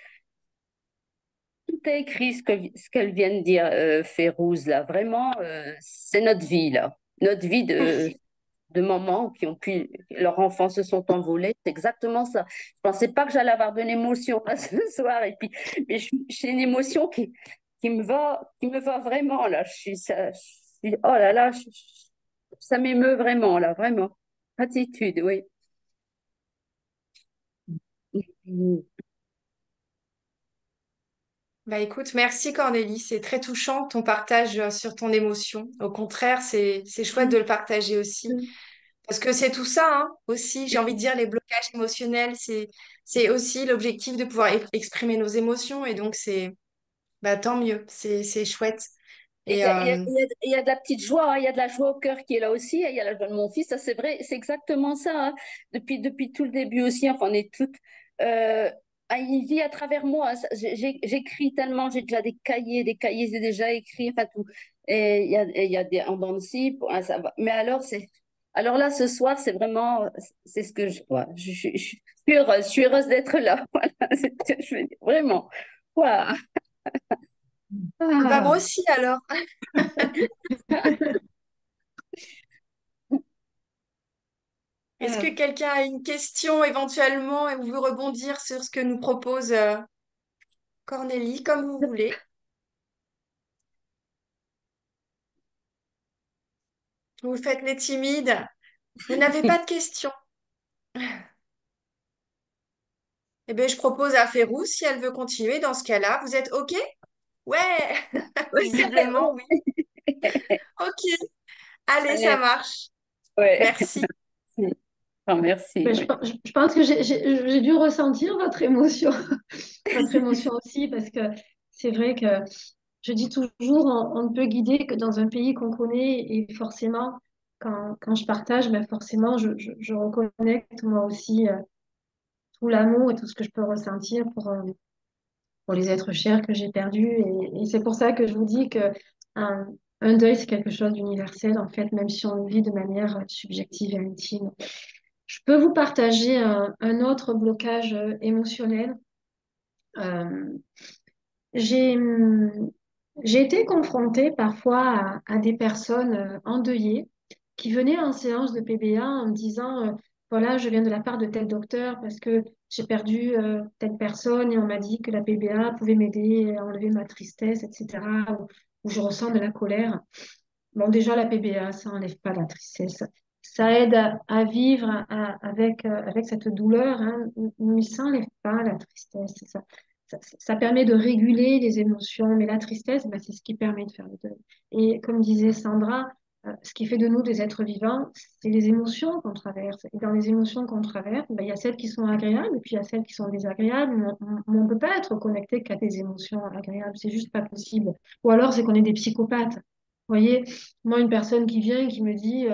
tout est écrit ce qu'elle vient de dire, Férouz, là. Vraiment, c'est notre vie, là. Notre vie de mamans qui ont pu, leurs enfants se sont envolés. C'est exactement ça. Je pensais pas que j'allais avoir de l'émotion là, ce soir. Et puis, mais j'ai une émotion qui me va vraiment, là. Oh là là, ça m'émeut vraiment, là, vraiment. Gratitude, oui. Bah écoute, merci Cornélie, c'est très touchant ton partage sur ton émotion. Au contraire, c'est chouette de le partager aussi. Parce que c'est tout ça, hein, aussi, j'ai envie de dire, les blocages émotionnels, c'est aussi l'objectif de pouvoir exprimer nos émotions. Et donc, bah, tant mieux, c'est chouette. Et Et il y a de la petite joie, hein, il y a de la joie au cœur qui est là aussi. Il y a la joie de mon fils, ça c'est vrai, c'est exactement ça, hein. Depuis tout le début aussi, enfin, on est toutes. euh, il vit à travers moi, hein. J'écris tellement, j'ai déjà des cahiers, j'ai déjà écrit, enfin tout. Et il y a des en dents de scie, ça va. Mais alors là, ce soir, c'est vraiment, c'est ce que je vois. Je suis heureuse d'être là. Voilà, c'est ce que je veux dire, vraiment. Voilà. bah, moi Ah. aussi alors. Est-ce que Ah. quelqu'un a une question éventuellement et ou veut rebondir sur ce que nous propose Cornélie, comme vous voulez? Vous faites les timides. Vous n'avez pas de questions. Eh bien, je propose à Férouz, si elle veut continuer dans ce cas-là. Vous êtes OK? Ouais, visiblement, oui. OK. Allez, ça Allez, marche. ouais. Merci. Oh, merci. Ben, Ouais. je pense que j'ai dû ressentir votre émotion, votre émotion aussi, parce que c'est vrai que je dis toujours, on ne peut guider que dans un pays qu'on connaît, et forcément, quand je partage, ben forcément, je reconnecte moi aussi tout l'amour et tout ce que je peux ressentir pour les êtres chers que j'ai perdus. Et c'est pour ça que je vous dis que un, un deuil, c'est quelque chose d'universel, en fait, même si on le vit de manière subjective et intime. Je peux vous partager un autre blocage émotionnel. Euh, j'ai, hum, j'ai été confrontée parfois à des personnes endeuillées qui venaient en séance de PBA en me disant, voilà, je viens de la part de tel docteur parce que j'ai perdu telle personne et on m'a dit que la PBA pouvait m'aider à enlever ma tristesse, etc., ou je ressens de la colère. Bon, déjà, la PBA, ça n'enlève pas la tristesse. Ça aide à vivre avec cette douleur, hein, mais ça n'enlève pas la tristesse. Ça permet de réguler les émotions, mais la tristesse, ben, c'est ce qui permet de faire le deuil. Et comme disait Sandra, ce qui fait de nous des êtres vivants, c'est les émotions qu'on traverse. Et dans les émotions qu'on traverse, ben, il y a celles qui sont agréables et puis il y a celles qui sont désagréables. Mais on ne peut pas être connecté qu'à des émotions agréables, c'est juste pas possible. Ou alors, c'est qu'on est des psychopathes. Vous voyez, moi, une personne qui vient et qui me dit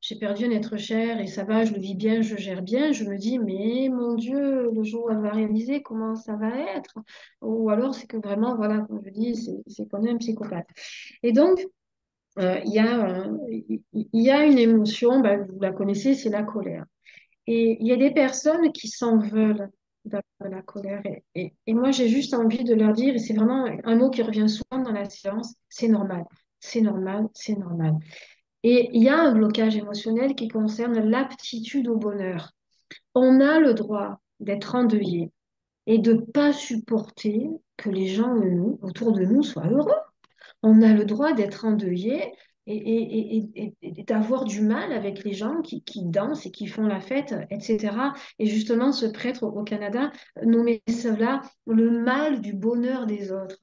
j'ai perdu un être cher et ça va, je le vis bien, je gère bien, je me dis mais mon Dieu, le jour où elle va réaliser comment ça va être. Ou alors, c'est que vraiment, voilà, comme je dis, c'est qu'on est un psychopathe. Et donc, il y a une émotion, bah, vous la connaissez, c'est la colère. Et il y a des personnes qui s'en veulent de la colère. Et moi, j'ai juste envie de leur dire, et c'est vraiment un mot qui revient souvent dans la séance, c'est normal, c'est normal, c'est normal. Et il y a un blocage émotionnel qui concerne l'aptitude au bonheur. On a le droit d'être endeuillé et de ne pas supporter que les gens autour de nous soient heureux. On a le droit d'être endeuillé et d'avoir du mal avec les gens qui dansent et qui font la fête, etc. Et justement, ce prêtre au Canada nommait cela le mal du bonheur des autres.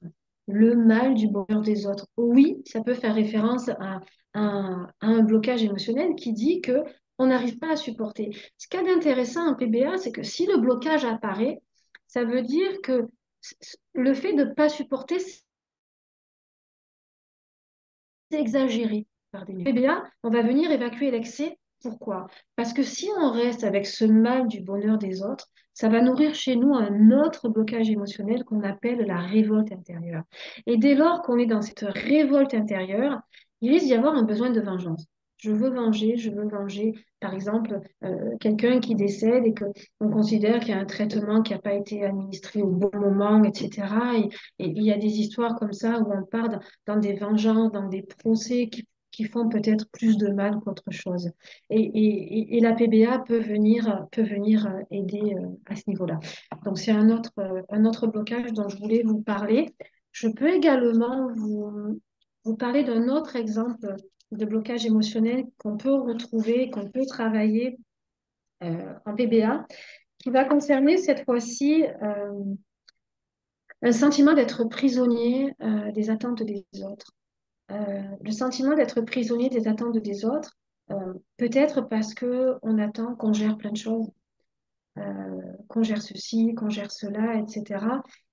Le mal du bonheur des autres. Oui, ça peut faire référence à un blocage émotionnel qui dit que on n'arrive pas à supporter. Ce qu'il y a d'intéressant en PBA, c'est que si le blocage apparaît, ça veut dire que le fait de ne pas supporter, exagéré par des PBA, on va venir évacuer l'excès. Pourquoi? Parce que si on reste avec ce mal du bonheur des autres, ça va nourrir chez nous un autre blocage émotionnel qu'on appelle la révolte intérieure. Et dès lors qu'on est dans cette révolte intérieure, il risque d'y avoir un besoin de vengeance. Je veux venger, par exemple, quelqu'un qui décède et qu'on considère qu'il y a un traitement qui n'a pas été administré au bon moment, etc. Et il y a des histoires comme ça où on part dans des vengeances, dans des procès qui font peut-être plus de mal qu'autre chose. Et la PBA peut venir aider à ce niveau-là. Donc, c'est un autre blocage dont je voulais vous parler. Je peux également vous parler d'un autre exemple de blocage émotionnel qu'on peut retrouver, qu'on peut travailler en PBA, qui va concerner cette fois-ci un sentiment d'être prisonnier des attentes des autres. Le sentiment d'être prisonnier des attentes des autres, peut-être parce qu'on attend qu'on gère plein de choses, qu'on gère ceci, qu'on gère cela, etc.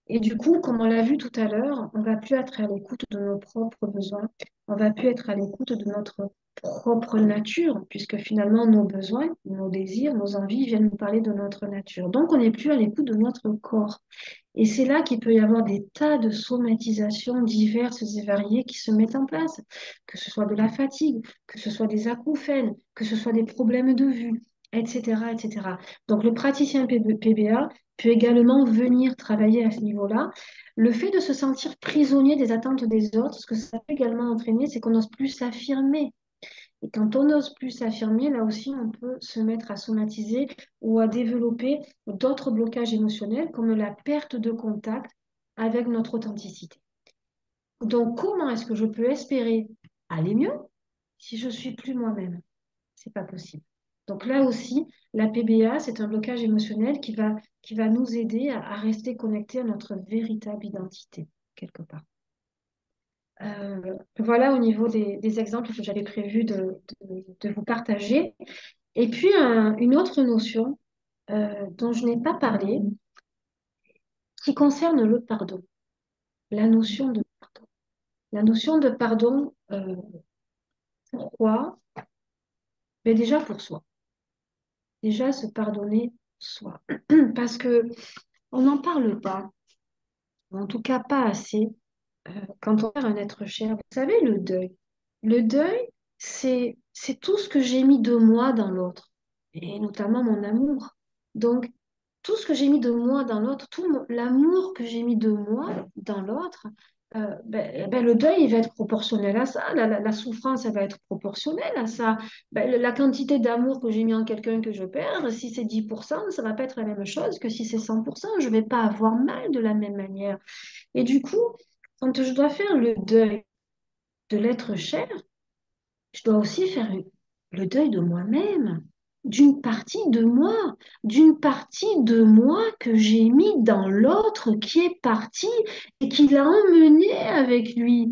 Et du coup, comme on l'a vu tout à l'heure, on va plus être à l'écoute de nos propres besoins, on va plus être à l'écoute de notre propre nature, puisque finalement nos besoins, nos désirs, nos envies viennent nous parler de notre nature. Donc on n'est plus à l'écoute de notre corps. Et c'est là qu'il peut y avoir des tas de somatisations diverses et variées qui se mettent en place, que ce soit de la fatigue, que ce soit des acouphènes, que ce soit des problèmes de vue, etc., etc. Donc le praticien PBA peut également venir travailler à ce niveau-là. Le fait de se sentir prisonnier des attentes des autres, ce que ça peut également entraîner, c'est qu'on n'ose plus s'affirmer. Et quand on n'ose plus s'affirmer, là aussi, on peut se mettre à somatiser ou à développer d'autres blocages émotionnels comme la perte de contact avec notre authenticité. Donc, comment est-ce que je peux espérer aller mieux si je suis plus moi-même? C'est pas possible. Donc là aussi, la PBA, c'est un blocage émotionnel qui va nous aider à rester connectés à notre véritable identité, quelque part. Voilà au niveau des exemples que j'avais prévu de vous partager. Et puis, une autre notion dont je n'ai pas parlé, qui concerne le pardon, la notion de pardon. La notion de pardon, pourquoi? Mais déjà pour soi. Déjà se pardonner soi. Parce que on n'en parle pas, ou en tout cas pas assez, quand on perd un être cher. Vous savez, le deuil. Le deuil, c'est tout ce que j'ai mis de moi dans l'autre, et notamment mon amour. Donc, tout ce que j'ai mis de moi dans l'autre, l'amour que j'ai mis de moi dans l'autre, le deuil, il va être proportionnel à ça. La souffrance, elle va être proportionnelle à ça. La quantité d'amour que j'ai mis en quelqu'un que je perds, si c'est 10%, ça va pas être la même chose que si c'est 100%. Je vais pas avoir mal de la même manière. Et du coup, quand je dois faire le deuil de l'être cher, je dois aussi faire le deuil de moi-même, d'une partie de moi que j'ai mis dans l'autre qui est parti et qui l'a emmené avec lui.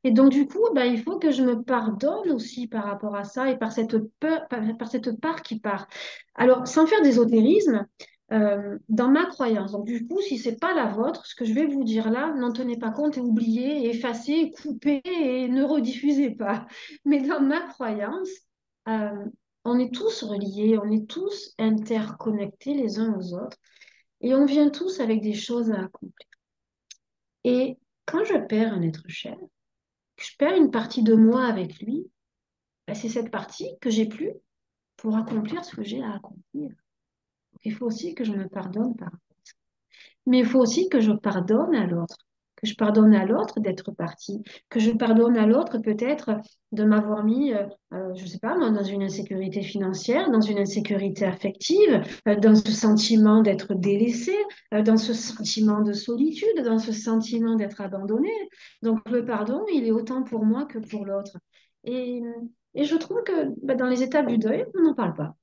Et donc, du coup, il faut que je me pardonne aussi par rapport à ça et par cette peur, par cette part qui part. Alors, sans faire d'ésotérisme, dans ma croyance, donc du coup, si c'est pas la vôtre, ce que je vais vous dire là, n'en tenez pas compte et oubliez, effacez, coupez et ne rediffusez pas. Mais dans ma croyance, euh, on est tous reliés, on est tous interconnectés les uns aux autres et on vient tous avec des choses à accomplir. Et quand je perds un être cher, que je perds une partie de moi avec lui, c'est cette partie que j'ai plus pour accomplir ce que j'ai à accomplir. Donc, il faut aussi que je me pardonne par rapport à ça. Mais il faut aussi que je pardonne à l'autre, que je pardonne à l'autre d'être parti, que je pardonne à l'autre peut-être de m'avoir mis, je ne sais pas, moi, dans une insécurité financière, dans une insécurité affective, dans ce sentiment d'être délaissé, dans ce sentiment de solitude, dans ce sentiment d'être abandonné. Donc le pardon, il est autant pour moi que pour l'autre. Et, et je trouve que dans les étapes du deuil, on n'en parle pas.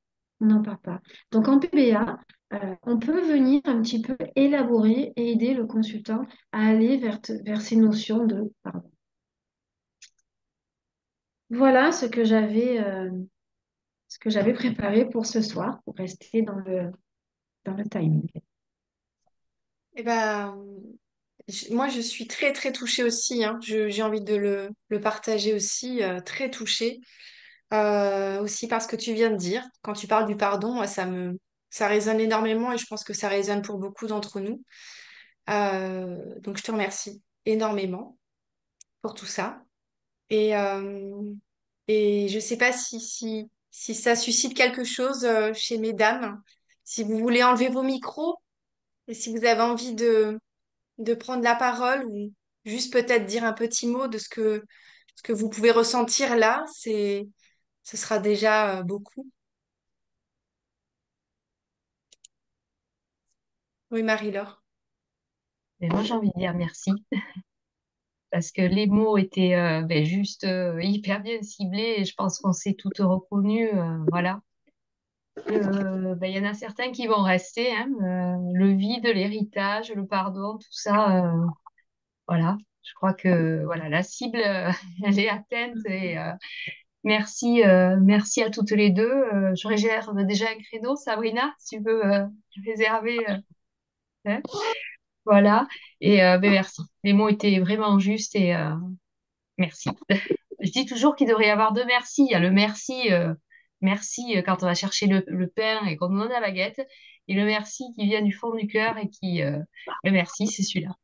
On n'en parle pas. Donc en PBA, on peut venir un petit peu élaborer et aider le consultant à aller vers ces notions de pardon. Voilà ce que j'avais préparé pour ce soir, pour rester dans le timing. Eh ben, moi, je suis très, très touchée aussi, hein. J'ai envie de le partager aussi, très touchée. Aussi par ce que tu viens de dire. Quand tu parles du pardon, moi, ça résonne énormément et je pense que ça résonne pour beaucoup d'entre nous. Donc, je te remercie énormément pour tout ça. Et Et je ne sais pas si ça suscite quelque chose chez mesdames. Si vous voulez enlever vos micros et si vous avez envie de prendre la parole ou juste peut-être dire un petit mot de ce que vous pouvez ressentir là, ce sera déjà beaucoup. Oui, Marie-Laure. Et moi, j'ai envie de dire merci parce que les mots étaient juste hyper bien ciblés et je pense qu'on s'est toutes reconnues. Voilà. Il y en a certains qui vont rester, hein, le vide, l'héritage, le pardon, tout ça. Voilà. Je crois que voilà, la cible, elle est atteinte et merci à toutes les deux. Je réserve déjà un créneau, Sabrina, si tu veux réserver. Hein. Voilà. Et merci. Les mots étaient vraiment justes et merci. Je dis toujours qu'il devrait y avoir deux merci. Il y a le merci quand on va chercher le pain et qu'on nous donne la baguette, et le merci qui vient du fond du cœur et le merci, c'est celui-là.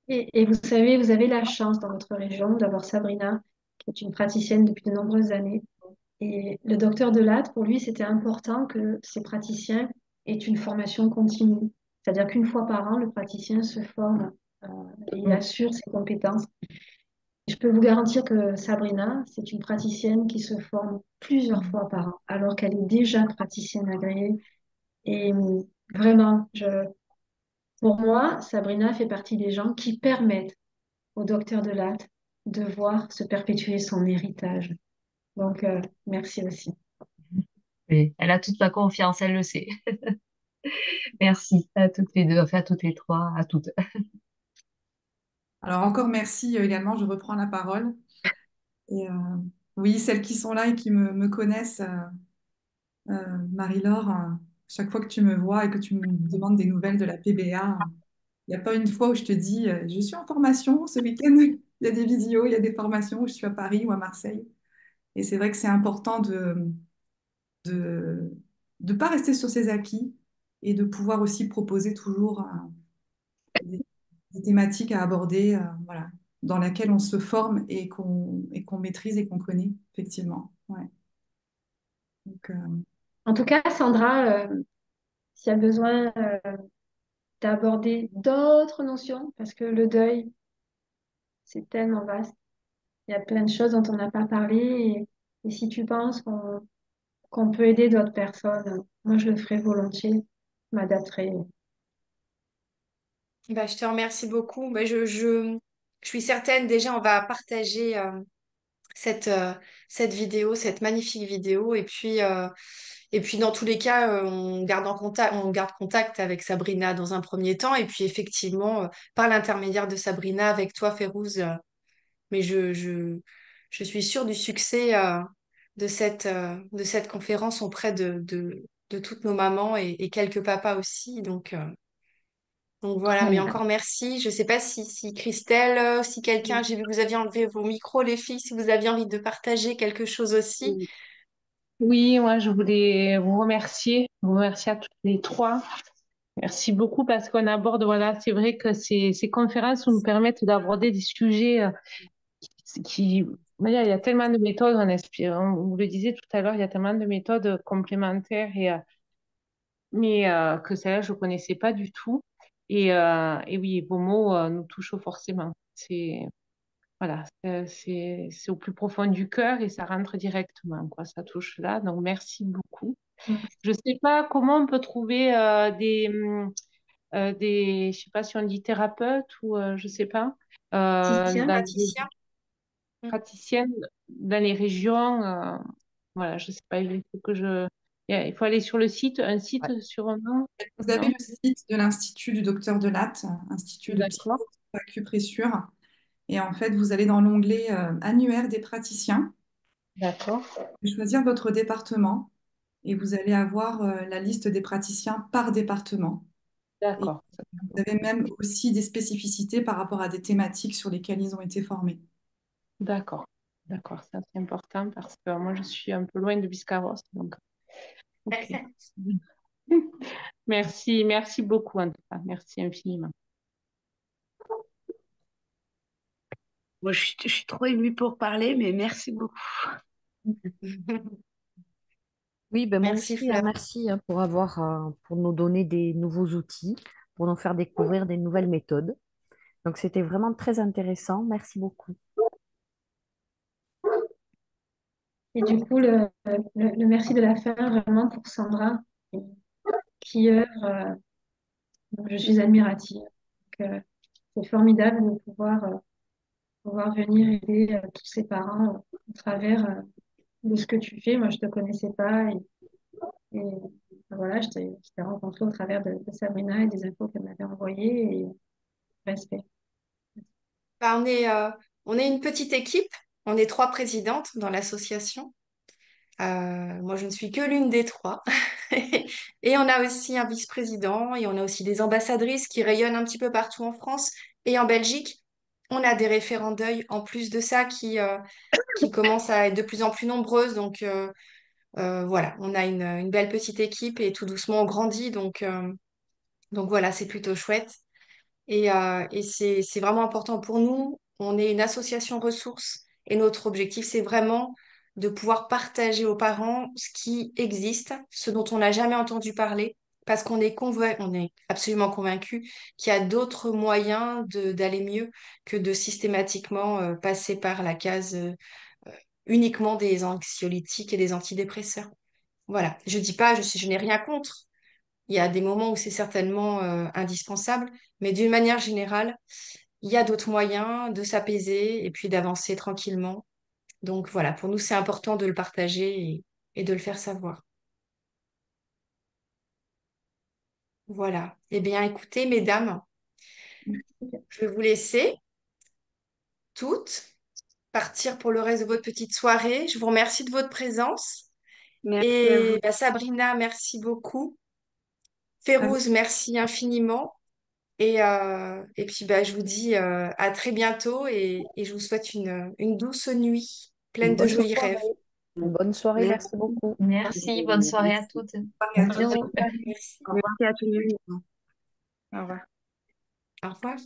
Et vous savez, vous avez la chance dans votre région d'avoir Sabrina, qui est une praticienne depuis de nombreuses années. Et le docteur Delatte, pour lui, c'était important que ces praticiens aient une formation continue. C'est-à-dire qu'une fois par an, le praticien se forme euh, et il assure ses compétences. Je peux vous garantir que Sabrina, c'est une praticienne qui se forme plusieurs fois par an, alors qu'elle est déjà praticienne agréée. Et vraiment, pour moi, Sabrina fait partie des gens qui permettent au docteur Delatte de voir se perpétuer son héritage. Donc, merci aussi. Et elle a toute ma confiance, elle le sait. Merci à toutes les deux, enfin à toutes les trois, à toutes. Alors encore merci également, je reprends la parole. Et oui, celles qui sont là et qui me connaissent, Marie-Laure, chaque fois que tu me vois et que tu me demandes des nouvelles de la PBA, il n'y a pas une fois où je te dis, je suis en formation ce week-end, il y a des vidéos, il y a des formations où je suis à Paris ou à Marseille. Et c'est vrai que c'est important de, de pas rester sur ses acquis et de pouvoir aussi proposer toujours des, des thématiques à aborder, voilà, dans laquelle on se forme et qu'on maîtrise et qu'on connaît, effectivement. Ouais. Donc, En tout cas, Sandra, s'il y a besoin d'aborder d'autres notions, parce que le deuil, c'est tellement vaste. Il y a plein de choses dont on n'a pas parlé. Et si tu penses qu'on peut aider d'autres personnes, moi, je le ferai volontiers, je m'adapterai. Bah, je te remercie beaucoup. Bah, je suis certaine, déjà, on va partager cette, euh, cette vidéo, cette magnifique vidéo. Et puis dans tous les cas, on garde contact avec Sabrina dans un premier temps. Et puis effectivement, par l'intermédiaire de Sabrina, avec toi, Férouz, mais je suis sûre du succès de cette conférence auprès de toutes nos mamans et quelques papas aussi. Donc voilà, Très mais bien. encore merci. Je ne sais pas si Christelle, si quelqu'un, j'ai vu que vous aviez enlevé vos micros, les filles, si vous aviez envie de partager quelque chose aussi. Oui, moi, je voulais vous remercier à toutes les trois. Merci beaucoup parce qu'on aborde, voilà, c'est vrai que ces conférences nous permettent d'aborder des sujets voilà, il y a tellement de méthodes, on vous le disait tout à l'heure, il y a tellement de méthodes complémentaires mais que celle-là, je ne connaissais pas du tout. Et oui, vos mots nous touchent forcément. Voilà, c'est au plus profond du cœur et ça rentre directement, quoi. Ça touche là. Donc, merci beaucoup. Je ne sais pas comment on peut trouver je sais pas si on dit thérapeute ou je sais pas, Praticien. dans les Patricia? Mm. praticiennes dans les régions. Voilà, je sais pas, il faut aller sur le site, un Ouais. site sur un nom, vous avez non? le site de l'Institut du docteur Delatte, Institut de D'accord, psycho-acupressure. Et en fait, vous allez dans l'onglet annuaire des praticiens, d'accord, vous choisir votre département et vous allez avoir la liste des praticiens par département. Et d'accord, vous avez même aussi des spécificités par rapport à des thématiques sur lesquelles ils ont été formés. d'accord, d'accord. Ça, c'est important parce que moi, je suis un peu loin de Biscarrosse. Donc, ok. Merci beaucoup en tout cas. Merci infiniment. Moi, je suis trop émue pour parler, mais merci beaucoup. Oui, ben moi Merci aussi, hein, Fleur. merci pour pour nous donner des nouveaux outils, pour nous faire découvrir des nouvelles méthodes. Donc, c'était vraiment très intéressant. Merci beaucoup. Et du coup, le merci de la fin vraiment pour Sandra qui œuvre. Donc, je suis admirative. Donc, c'est formidable de pouvoir venir aider tous ces parents au travers de ce que tu fais. Moi, je ne te connaissais pas et voilà, je t'ai rencontré au travers de Sabrina et des infos qu'elle m'avait envoyées et respect. Bah, on est une petite équipe. On est 3 présidentes dans l'association. Moi, je ne suis que l'une des 3. Et on a aussi un vice-président et on a aussi des ambassadrices qui rayonnent un petit peu partout en France et en Belgique. On a des référents deuil en plus de ça qui commencent à être de plus en plus nombreuses. Donc voilà, on a une belle petite équipe et tout doucement on grandit. Donc voilà, c'est plutôt chouette. Et c'est vraiment important pour nous. On est une association ressources et notre objectif, c'est vraiment de pouvoir partager aux parents ce qui existe, ce dont on n'a jamais entendu parler, parce on est absolument convaincu qu'il y a d'autres moyens d'aller mieux que de systématiquement passer par la case uniquement des anxiolytiques et des antidépresseurs. Voilà. Je dis pas, je n'ai rien contre. Il y a des moments où c'est certainement indispensable, mais d'une manière générale, il y a d'autres moyens de s'apaiser et puis d'avancer tranquillement. Donc voilà, pour nous, c'est important de le partager et de le faire savoir. Voilà. Eh bien, écoutez, mesdames, je vais vous laisser toutes partir pour le reste de votre petite soirée. Je vous remercie de votre présence. Merci à vous. Et bah, Sabrina, merci beaucoup. Avec Férouz, merci infiniment. Et puis, bah, je vous dis à très bientôt et je vous souhaite une douce nuit Une pleine de bonne jolis soirée. rêves. Une bonne soirée. Merci. Merci beaucoup. Merci, bonne soirée à toutes. à tous. Merci. Merci à tout le monde. Au revoir. Au revoir.